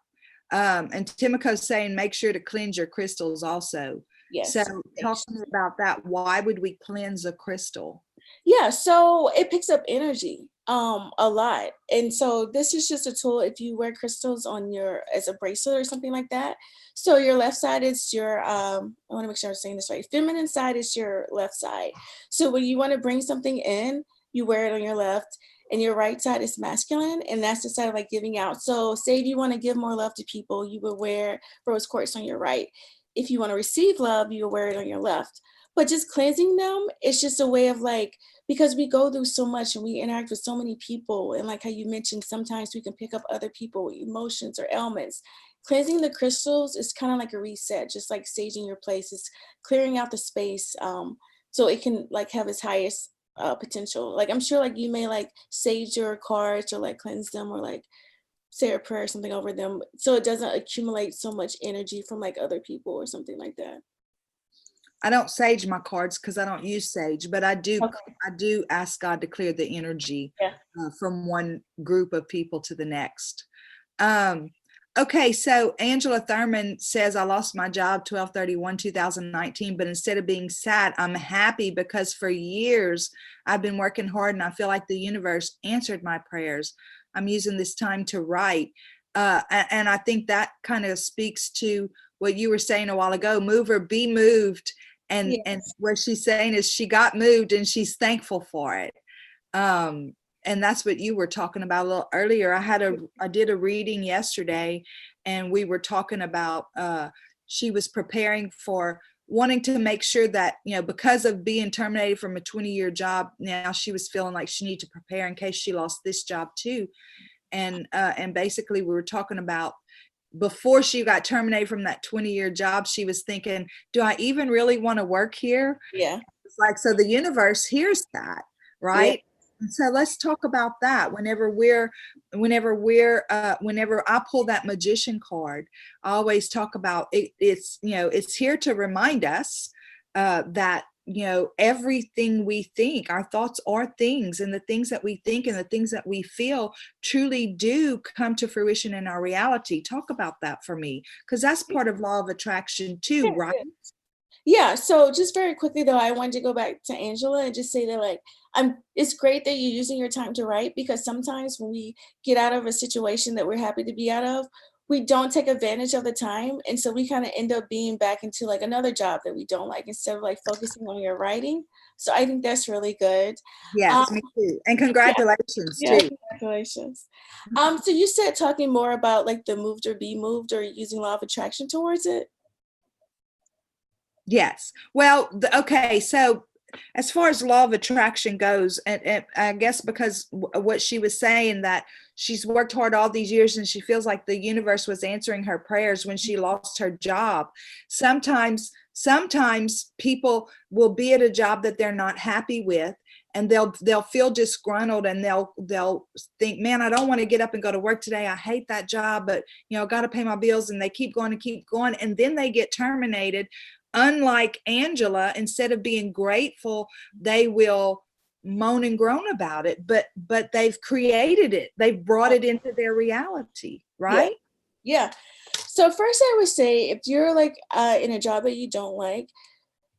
And Timiko's saying make sure to cleanse your crystals also. So yes. talk to me about that. Why would we cleanse a crystal? Yeah, so it picks up energy a lot. And so this is just a tool if you wear crystals on your as a bracelet or something like that. So your left side is your I want to make sure I'm saying this right. Feminine side is your left side. So when you want to bring something in, you wear it on your left and your right side is masculine and that's the side of like giving out. So say if you want to give more love to people, you would wear rose quartz on your right. If you want to receive love, you will wear it on your left. But just cleansing them, it's just a way of like because we go through so much and we interact with so many people and like how you mentioned sometimes we can pick up other people emotions or ailments cleansing the crystals is kind of like a reset, just like saging your place. It's clearing out the space, so it can like have its highest potential. Like I'm sure like you may like sage your cards or like cleanse them or like say a prayer or something over them so it doesn't accumulate so much energy from like other people or something like that. I don't sage my cards because I don't use sage, but Okay. I do ask God to clear the energy Yeah. from one group of people to the next. Um, okay, so Angela Thurman says, I lost my job 12/31/2019, but instead of being sad, I'm happy because for years I've been working hard and I feel like the universe answered my prayers. I'm using this time to write. And I think that kind of speaks to what you were saying a while ago, move or be moved. And Yes. what she's saying is she got moved and she's thankful for it. Um, and that's what you were talking about a little earlier. I did a reading yesterday, and we were talking about she was preparing for wanting to make sure that, you know, because of being terminated from a 20-year job, now she was feeling like she needed to prepare in case she lost this job too. And basically we were talking about before she got terminated from that 20-year job, she was thinking, do I even really want to work here? Yeah. It's like, so the universe hears that, Yeah. right? And so let's talk about that. Whenever I pull that magician card, I always talk about it. It's, you know, it's here to remind us that, you know, everything we think, our thoughts are things, and the things that we think and the things that we feel truly do come to fruition in our reality. Talk about that for me, because that's part of law of attraction too, right? Yeah. Yeah, so just very quickly though, I wanted to go back to Angela and just say that like it's great that you're using your time to write because sometimes when we get out of a situation that we're happy to be out of, we don't take advantage of the time. And so we kind of end up being back into like another job that we don't like instead of like focusing on your writing. So I think that's really good. Um, Yes, me too. And yeah, congratulations yeah, too. congratulations. So you said talking more about like the moved or be moved or using law of attraction towards it. Yes. Well, okay. So, as far as law of attraction goes, and I guess because what she was saying, that she's worked hard all these years and she feels like the universe was answering her prayers when she lost her job. Sometimes people will be at a job that they're not happy with, and they'll feel disgruntled, and they'll think, man, I don't want to get up and go to work today. I hate that job, but you know, got to pay my bills, and they keep going and keep going, and then they get terminated. Unlike Angela, instead of being grateful, they will moan and groan about it, but they've created it. They've brought it into their reality, Yeah. right? Yeah. So first I would say if you're like in a job that you don't like,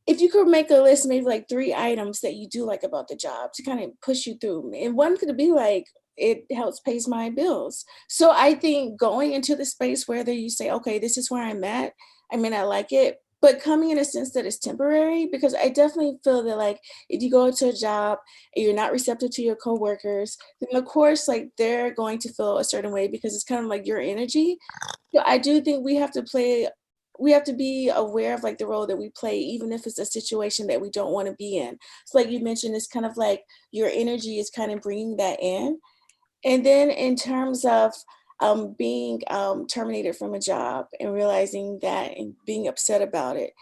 if you could make a list, maybe like 3 items that you do like about the job to kind of push you through. And one could be like, it helps pays my bills. So I think going into the space whether you say, okay, this is where I'm at, I mean, I like it, but coming in a sense that it's temporary, because I definitely feel that like if you go to a job and you're not receptive to your coworkers, then of course like they're going to feel a certain way because it's kind of like your energy. So I do think we have to be aware of like the role that we play, even if it's a situation that we don't want to be in. So like you mentioned, it's kind of like your energy is kind of bringing that in. And then in terms of being terminated from a job and realizing that and being upset about it,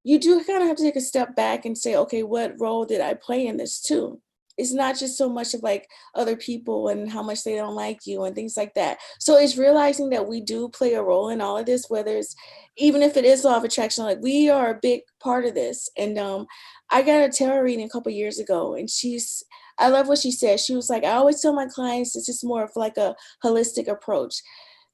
you do kind of have to take a step back and say, okay, what role did I play in this too? It's not just so much of like other people and how much they don't like you and things like that. So it's realizing that we do play a role in all of this, whether it's even if it is law of attraction, like we are a big part of this. And I got a tarot reading a couple years ago, and I love what she said. She was like, I always tell my clients it's just more of like a holistic approach.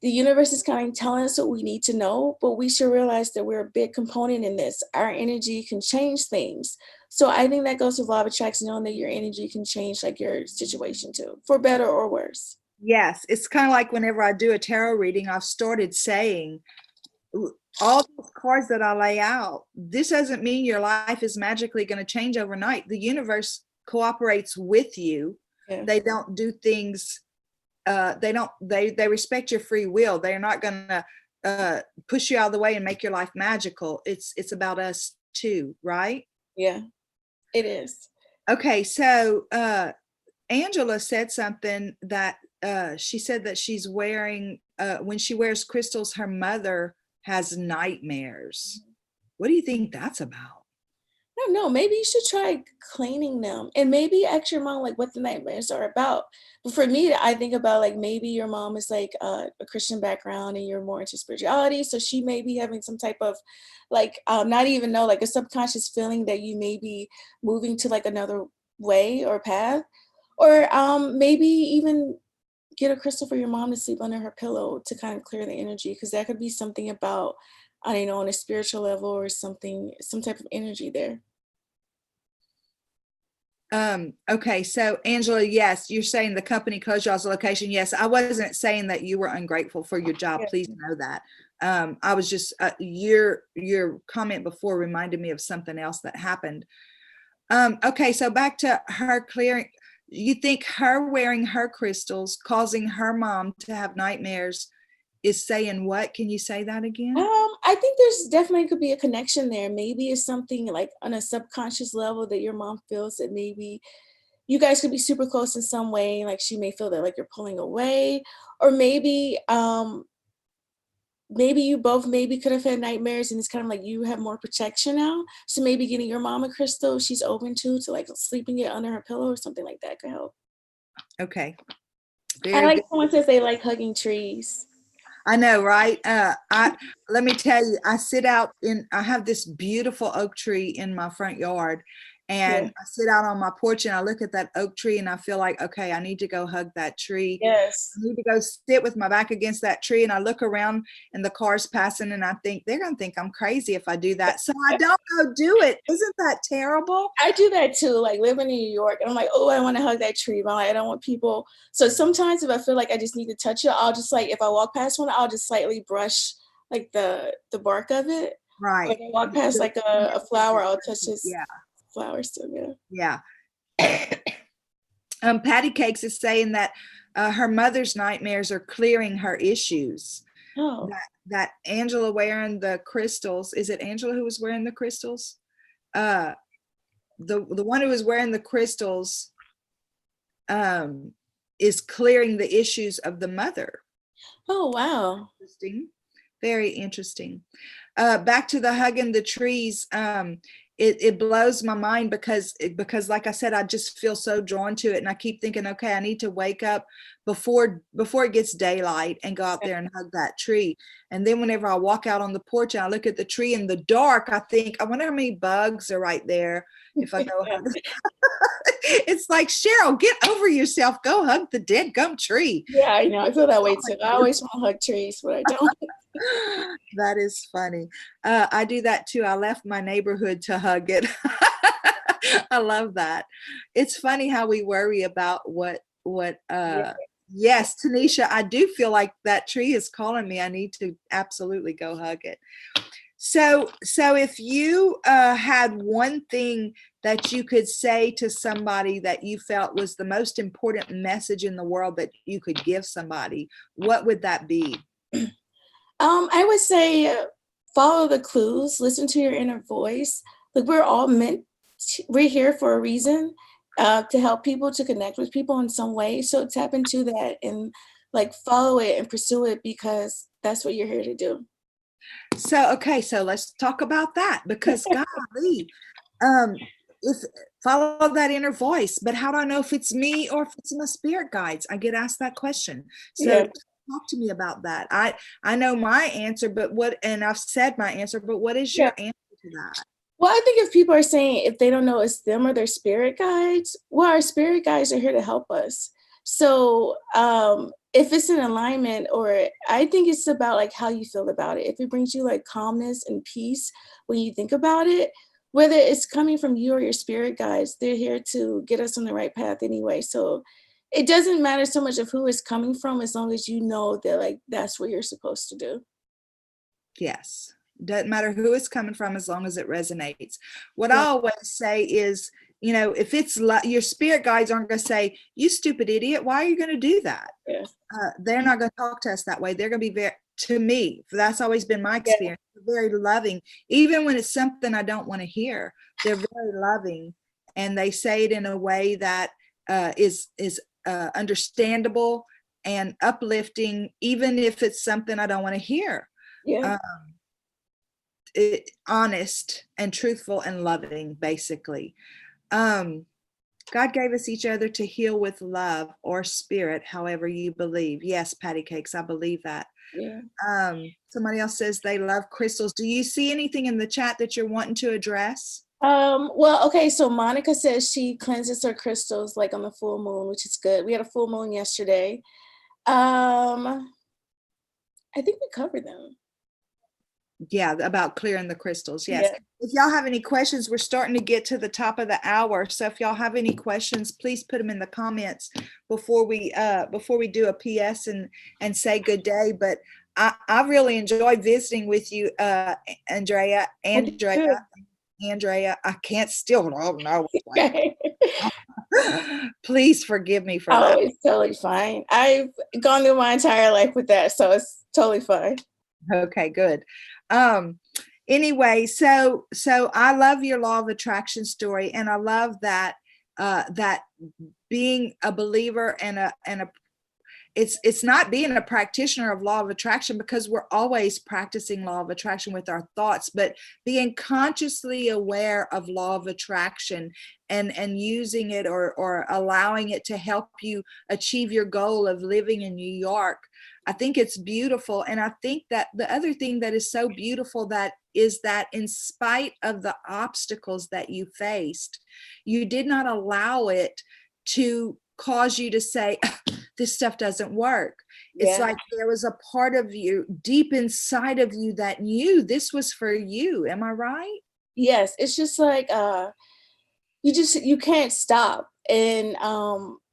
The universe is kind of telling us what we need to know, but we should realize that we're a big component in this. Our energy can change things. So I think that goes with law of attraction, knowing that your energy can change like your situation too, for better or worse. Yes. It's kind of like whenever I do a tarot reading, I've started saying, all those cards that I lay out, this doesn't mean your life is magically going to change overnight. The universe cooperates with you. Yeah. They don't do things, they respect your free will. They're not going to push you out of the way and make your life magical. It's about us too, right? Yeah, it is. Okay, so Angela said something that she said that she's wearing, when she wears crystals, her mother has nightmares. What do you think that's about? I don't know. Maybe you should try cleaning them and maybe ask your mom like what the nightmares are about. But for me, I think about like maybe your mom is like a Christian background and you're more into spirituality. So she may be having some type of like, not even know, like a subconscious feeling that you may be moving to like another way or path. Or maybe even get a crystal for your mom to sleep under her pillow to kind of clear the energy because that could be something about, I don't know, on a spiritual level or something, some type of energy there. Okay, so Angela, yes, you're saying the company closed y'all's location. Yes, I wasn't saying that you were ungrateful for your job. Yeah. Please know that. I was just your comment before reminded me of something else that happened. Okay, so back to her clearing. You think her wearing her crystals, causing her mom to have nightmares, is saying what? Can you say that again? I think there's definitely could be a connection there. Maybe it's something like on a subconscious level that your mom feels that maybe you guys could be super close in some way. Like she may feel that like you're pulling away, or maybe you both maybe could have had nightmares and it's kind of like you have more protection now. So maybe getting your mom a crystal she's open to like sleeping it under her pillow or something like that could help. Okay, I very like good. someone says they like hugging trees. I know, right? I let me tell you, I have this beautiful oak tree in my front yard, and Yeah. I sit out on my porch and I look at that oak tree and I feel like, okay, I need to go hug that tree. Yes. I need to go sit with my back against that tree. And I look around and the cars passing and I think they're going to think I'm crazy if I do that. So I don't go do it. Isn't that terrible? I do that too, like living in New York. And I'm like, oh, I want to hug that tree, but I don't want people. So sometimes if I feel like I just need to touch it, I'll just like if I walk past one, I'll just slightly brush like the bark of it. Or if Right. I walk past like a flower, I'll touch this Yeah. flower still. Yeah. Yeah. Patty Cakes is saying that her mother's nightmares are clearing her issues. Oh. That Angela wearing the crystals, is it Angela who was wearing the crystals? Uh, the one who was wearing the crystals is clearing the issues of the mother. Oh wow. Interesting. Very interesting. Back to the hugging the trees. It blows my mind because like I said, I just feel so drawn to it, and I keep thinking, okay, I need to wake up before it gets daylight and go out there and hug that tree. And then whenever I walk out on the porch and I look at the tree in the dark, I think, I wonder how many bugs are right there if I go hug. It's like, Cheryl, get over yourself. Go hug the dead gum tree. Yeah, I know. I feel that way too. I always want to hug trees, but I don't. That is funny. I do that too. I left my neighborhood to hug it. I love that. It's funny how we worry about Yeah. yes, Tanisha, I do feel like that tree is calling me. I need to absolutely go hug it. So if you had one thing that you could say to somebody that you felt was the most important message in the world that you could give somebody, what would that be? I would say follow the clues, listen to your inner voice. Like we're here for a reason, to help people, to connect with people in some way. So tap into that and like follow it and pursue it because that's what you're here to do. So, okay, so let's talk about that because golly, if follow that inner voice, but how do I know if it's me or if it's my spirit guides? I get asked that question. So Yeah. talk to me about that. I know my answer, and I've said my answer, but what is Yeah. your answer to that? Well, I think if people are saying if they don't know it's them or their spirit guides, well, our spirit guides are here to help us. So if it's in alignment, or I think it's about like how you feel about it. If it brings you like calmness and peace when you think about it, whether it's coming from you or your spirit guides, they're here to get us on the right path anyway. So it doesn't matter so much of who it's coming from as long as you know that like that's what you're supposed to do. Yes. Doesn't matter who it's coming from as long as it resonates. What I Yeah. always say is, if it's your spirit guides aren't going to say, you stupid idiot, why are you going to do that? Yeah. They're not going to talk to us that way. They're going to be to me, that's always been my Yeah. experience, very loving. Even when it's something I don't want to hear, they're very loving. And they say it in a way that is understandable and uplifting, even if it's something I don't want to hear. Yeah. Honest and truthful and loving, basically. God gave us each other to heal with love or spirit, however you believe. Yes, Patty Cakes, I believe that. Yeah. Somebody else says they love crystals. Do you see anything in the chat that you're wanting to address? Well, okay, so Monica says she cleanses her crystals like on the full moon, which is good. We had a full moon yesterday. I think we covered them. Yeah, about clearing the crystals. Yes. Yeah. If y'all have any questions, we're starting to get to the top of the hour. So if y'all have any questions, please put them in the comments before we do a PS and say good day. But I really enjoyed visiting with you, Andrea. I can't still don't know. Okay. Please forgive me for Oh, that. it's totally fine. I've gone through my entire life with that, so it's totally fine. Okay, good. Anyway, so I love your law of attraction story, and I love that that being a believer and a it's not being a practitioner of law of attraction, because we're always practicing law of attraction with our thoughts, but being consciously aware of law of attraction and using it or allowing it to help you achieve your goal of living in New York. I think it's beautiful. And I think that the other thing that is so beautiful that is that in spite of the obstacles that you faced, you did not allow it to cause you to say, this stuff doesn't work. It's like there was a part of you deep inside of you that knew this was for you. Am I right? Yes, it's just like you can't stop, and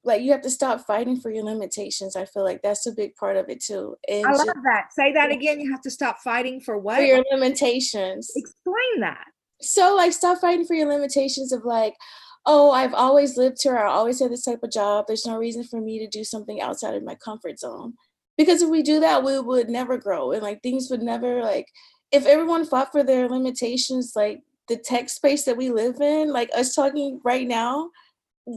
like you have to stop fighting for your limitations. I feel like that's a big part of it too. And I love just that. Say that again. You have to stop fighting for for what? your limitations. Explain that. So like stop fighting for your limitations of like, oh, I've always lived here, I always had this type of job. There's no reason for me to do something outside of my comfort zone. Because if we do that, we would never grow. And like things would never like if everyone fought for their limitations, like the tech space that we live in, like us talking right now,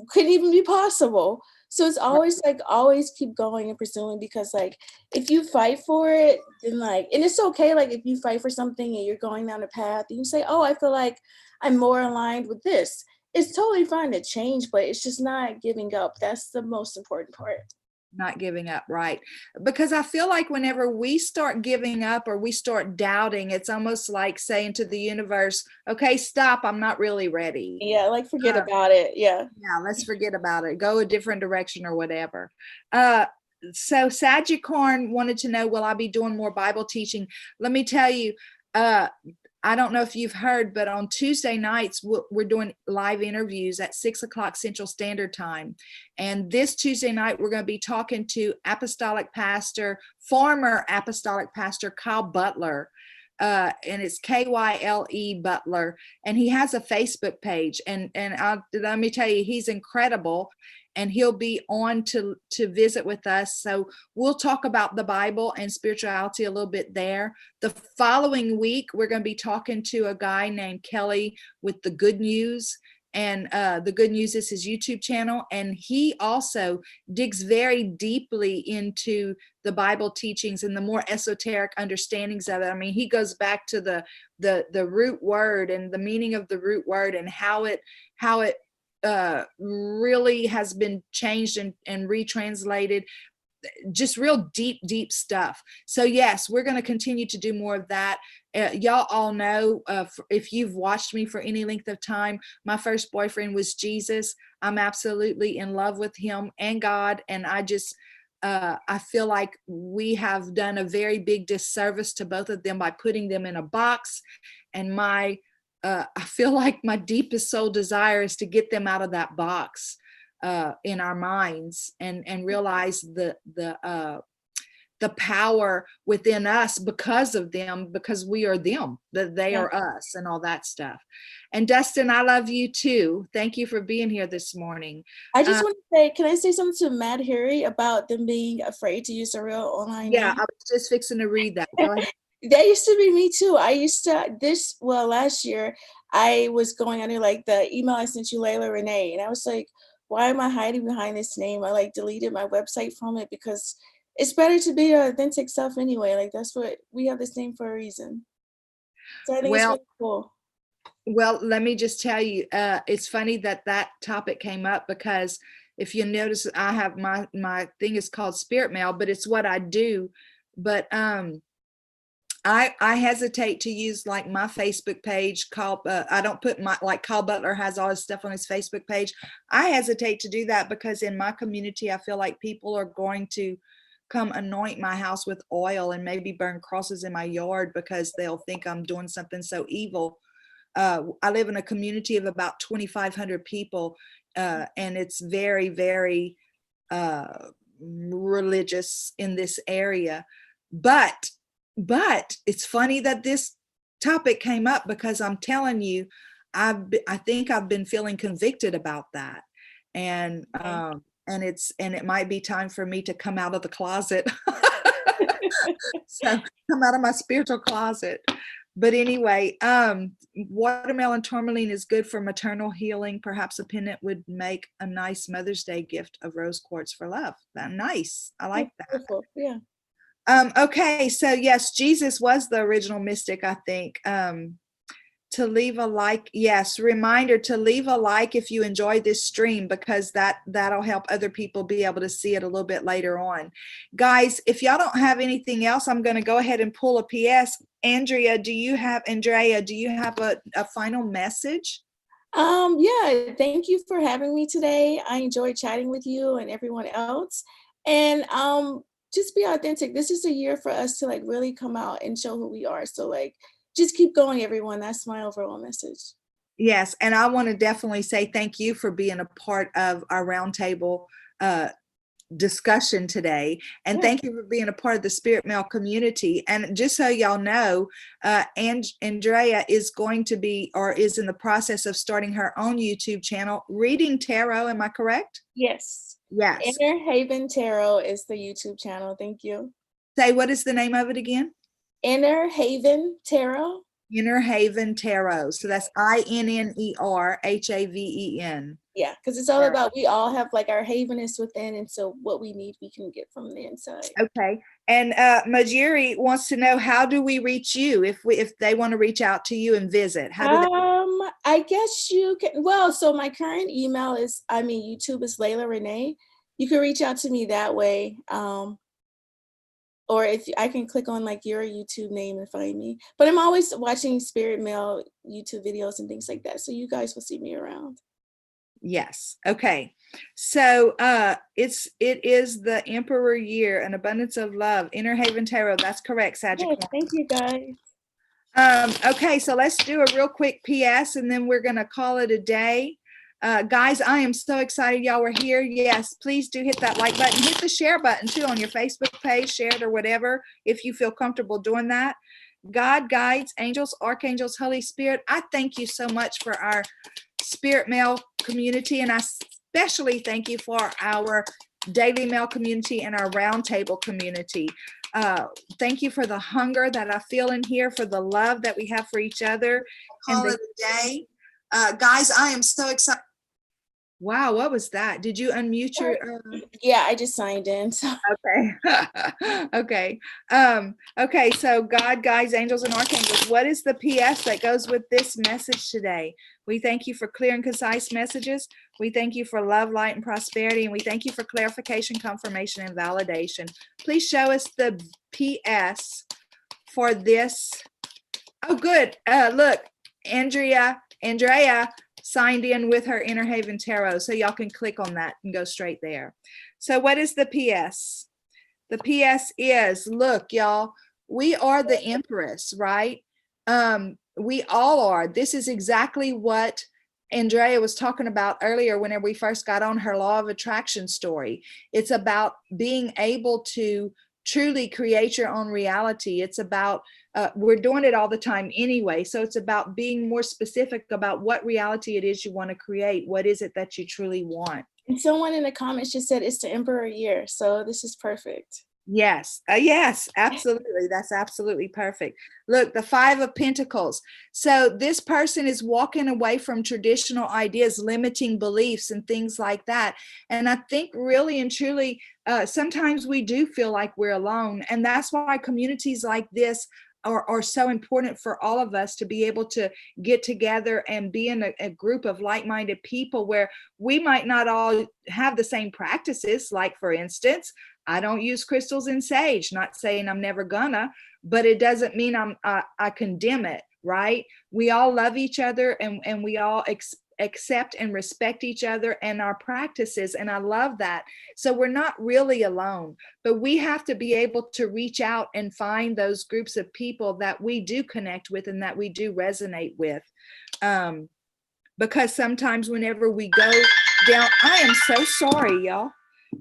couldn't even be possible. So it's always like always keep going and pursuing, because like if you fight for it, then like, and it's okay, like if you fight for something and you're going down a path and you say, oh, I feel like I'm more aligned with this. It's totally fine to change, but it's just not giving up. That's the most important part. Not giving up, right? Because I feel like whenever we start giving up or we start doubting, it's almost like saying to the universe, okay, stop, I'm not really ready. Yeah, like forget about it. Yeah, let's forget about it, go a different direction or whatever. So Sagicorn wanted to know, will I be doing more Bible teaching? Let me tell you, I don't know if you've heard, but on Tuesday nights, we're doing live interviews at 6:00 Central Standard Time. And this Tuesday night, we're going to be talking to former apostolic pastor, Kyle Butler. And it's Kyle Butler. And he has a Facebook page. And let me tell you, he's incredible. And he'll be on to visit with us. So we'll talk about the Bible and spirituality a little bit there. The following week, we're going to be talking to a guy named Kelly with The Good News. And The Good News is his YouTube channel. And he also digs very deeply into the Bible teachings and the more esoteric understandings of it. I mean, he goes back to the root word and the meaning of the root word and how it really has been changed and retranslated. Just real deep stuff. So yes, we're going to continue to do more of that. Y'all all know, if you've watched me for any length of time, my first boyfriend was Jesus. I'm absolutely in love with him and God. And I feel like we have done a very big disservice to both of them by putting them in a box. And I feel like my deepest soul desire is to get them out of that box in our minds and realize the power within us because of them, because we are them, that they are us and all that stuff. And Dustin, I love you too. Thank you for being here this morning. I just want to say, can I say something to Matt Harry about them being afraid to use a real online name? I was just fixing to read that. Go ahead. That used to be me too. Last year, I was going under like the email I sent you, Layla Renee, and I was like, why am I hiding behind this name? I like deleted my website from it because it's better to be your authentic self anyway. Like that's what we have this name for a reason. So I think it's Well, really cool. well, let me just tell you, it's funny that that topic came up because if you notice, I have my thing is called Spirit Mail, but it's what I do. But I hesitate to use like my Facebook page. I don't put my, like Carl Butler has all his stuff on his Facebook page. I hesitate to do that because in my community, I feel like people are going to come anoint my house with oil and maybe burn crosses in my yard because they'll think I'm doing something so evil. I live in a community of about 2,500 people, and it's very, very religious in this area. But it's funny that this topic came up because I'm telling you, I think I've been feeling convicted about that, and it might be time for me to come out of the closet. So come out of my spiritual closet. But anyway, watermelon tourmaline is good for maternal healing. Perhaps a pendant would make a nice Mother's Day gift of rose quartz for love. That nice. I like that. Beautiful. Yeah. Okay, so yes, Jesus was the original mystic, I think. To leave a like, yes, reminder to leave a like if you enjoy this stream, because that'll help other people be able to see it a little bit later on. Guys, if y'all don't have anything else, I'm going to go ahead and pull a PS. Andrea, do you have a final message? Yeah, thank you for having me today. I enjoyed chatting with you and everyone else. And just be authentic. This is a year for us to like really come out and show who we are. So like just keep going, everyone. That's my overall message. Yes, and I want to definitely say thank you for being a part of our roundtable discussion today, and thank you for being a part of the Spirit Mail community. And just so y'all know, Andrea is going to be, or is in the process of starting her own YouTube channel, Reading Tarot. Am I correct? Yes. Yes. Inner Haven Tarot is the YouTube channel. Thank you. Say, what is the name of it again? Inner Haven Tarot. Inner Haven Tarot. So that's INNERHAVEN. Yeah, because it's all about, we all have like our haven is within, and so what we need we can get from the inside. Okay. And Majiri wants to know, how do we reach you if they want to reach out to you and visit? How do they? I guess you can, well, so my current email is, YouTube is Layla Renee. You can reach out to me that way. Or if I can click on like your YouTube name and find me. But I'm always watching Spirit Mail YouTube videos and things like that. So you guys will see me around. Yes. Okay. So it is the Emperor Year, an abundance of love, Inner Haven Tarot. That's correct, Sagittarius. Yes, thank you guys. Okay, so let's do a real quick PS and then we're gonna call it a day. Guys, I am so excited y'all were here. Yes, please do hit that like button. Hit the share button too on your Facebook page, share it or whatever, if you feel comfortable doing that. God, guides, angels, archangels, Holy Spirit, I thank you so much for our Spirit Mail community, and I especially thank you for our Daily Mail community and our Roundtable community. Thank you for the hunger that I feel in here, for the love that we have for each other. Call it a day. Guys, I am so excited. Wow, what was that? Did you unmute your? Yeah, I just signed in. So. Okay. Okay. Okay. So God, guides, angels, and archangels. What is the PS that goes with this message today? We thank you for clear and concise messages. We thank you for love, light, and prosperity. And we thank you for clarification, confirmation, and validation. Please show us the PS for this. Oh, good. Look, Andrea signed in with her Inner Haven Tarot. So y'all can click on that and go straight there. So what is the PS? The PS is, look, y'all, we are the Empress, right? We all are. This is exactly what Andrea was talking about earlier whenever we first got on her law of attraction story. It's about being able to truly create your own reality. It's about, we're doing it all the time anyway. So it's about being more specific about what reality it is you want to create. What is it that you truly want? And someone in the comments just said it's the Emperor Year. So this is perfect. Yes, yes, absolutely. That's absolutely perfect. Look, the Five of Pentacles. So this person is walking away from traditional ideas, limiting beliefs and things like that. And I think really and truly, sometimes we do feel like we're alone. And that's why communities like this are so important for all of us to be able to get together and be in a group of like-minded people where we might not all have the same practices. Like, for instance, I don't use crystals and sage, not saying I'm never gonna, but it doesn't mean I condemn it, right? We all love each other, and we all accept and respect each other and our practices. And I love that. So we're not really alone, but we have to be able to reach out and find those groups of people that we do connect with and that we do resonate with. Because sometimes whenever we go down, I am so sorry, y'all.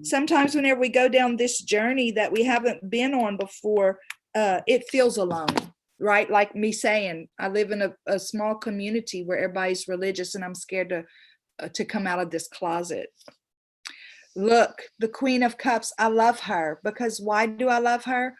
Sometimes whenever we go down this journey that we haven't been on before, it feels alone, right? Like me saying, I live in a small community where everybody's religious, and I'm scared to come out of this closet. Look, the Queen of Cups, I love her. Because why do I love her?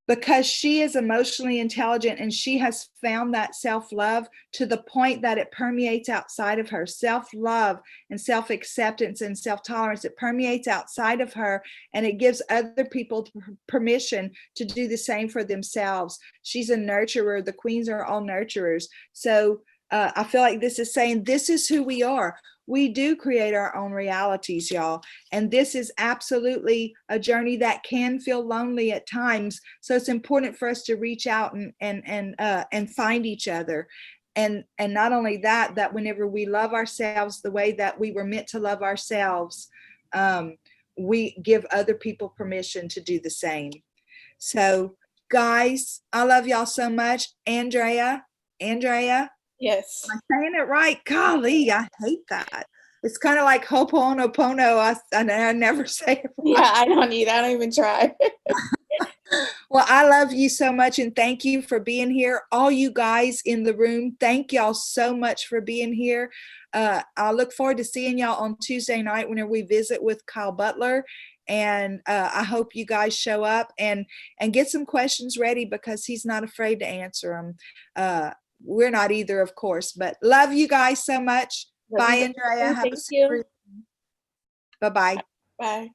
Because she is emotionally intelligent, and she has found that self-love to the point that it permeates outside of her. Self-love and self-acceptance and self-tolerance, it permeates outside of her, and it gives other people permission to do the same for themselves. She's a nurturer. The queens are all nurturers. So I feel like this is saying, this is who we are. We do create our own realities, y'all. And this is absolutely a journey that can feel lonely at times. So it's important for us to reach out and find each other. And not only that, that whenever we love ourselves the way that we were meant to love ourselves, we give other people permission to do the same. So guys, I love y'all so much. Andrea, Yes. am I saying it right? Golly, I hate that. It's kind of like Ho'oponopono. I never say it right. Yeah, I don't either. I don't even try. Well, I love you so much, and thank you for being here. All you guys in the room, thank y'all so much for being here. I look forward to seeing y'all on Tuesday night whenever we visit with Kyle Butler. And I hope you guys show up and get some questions ready, because he's not afraid to answer them. We're not either, of course, but love you guys so much. Bye, Andrea. Have a Thank super. you. Bye-bye. Bye.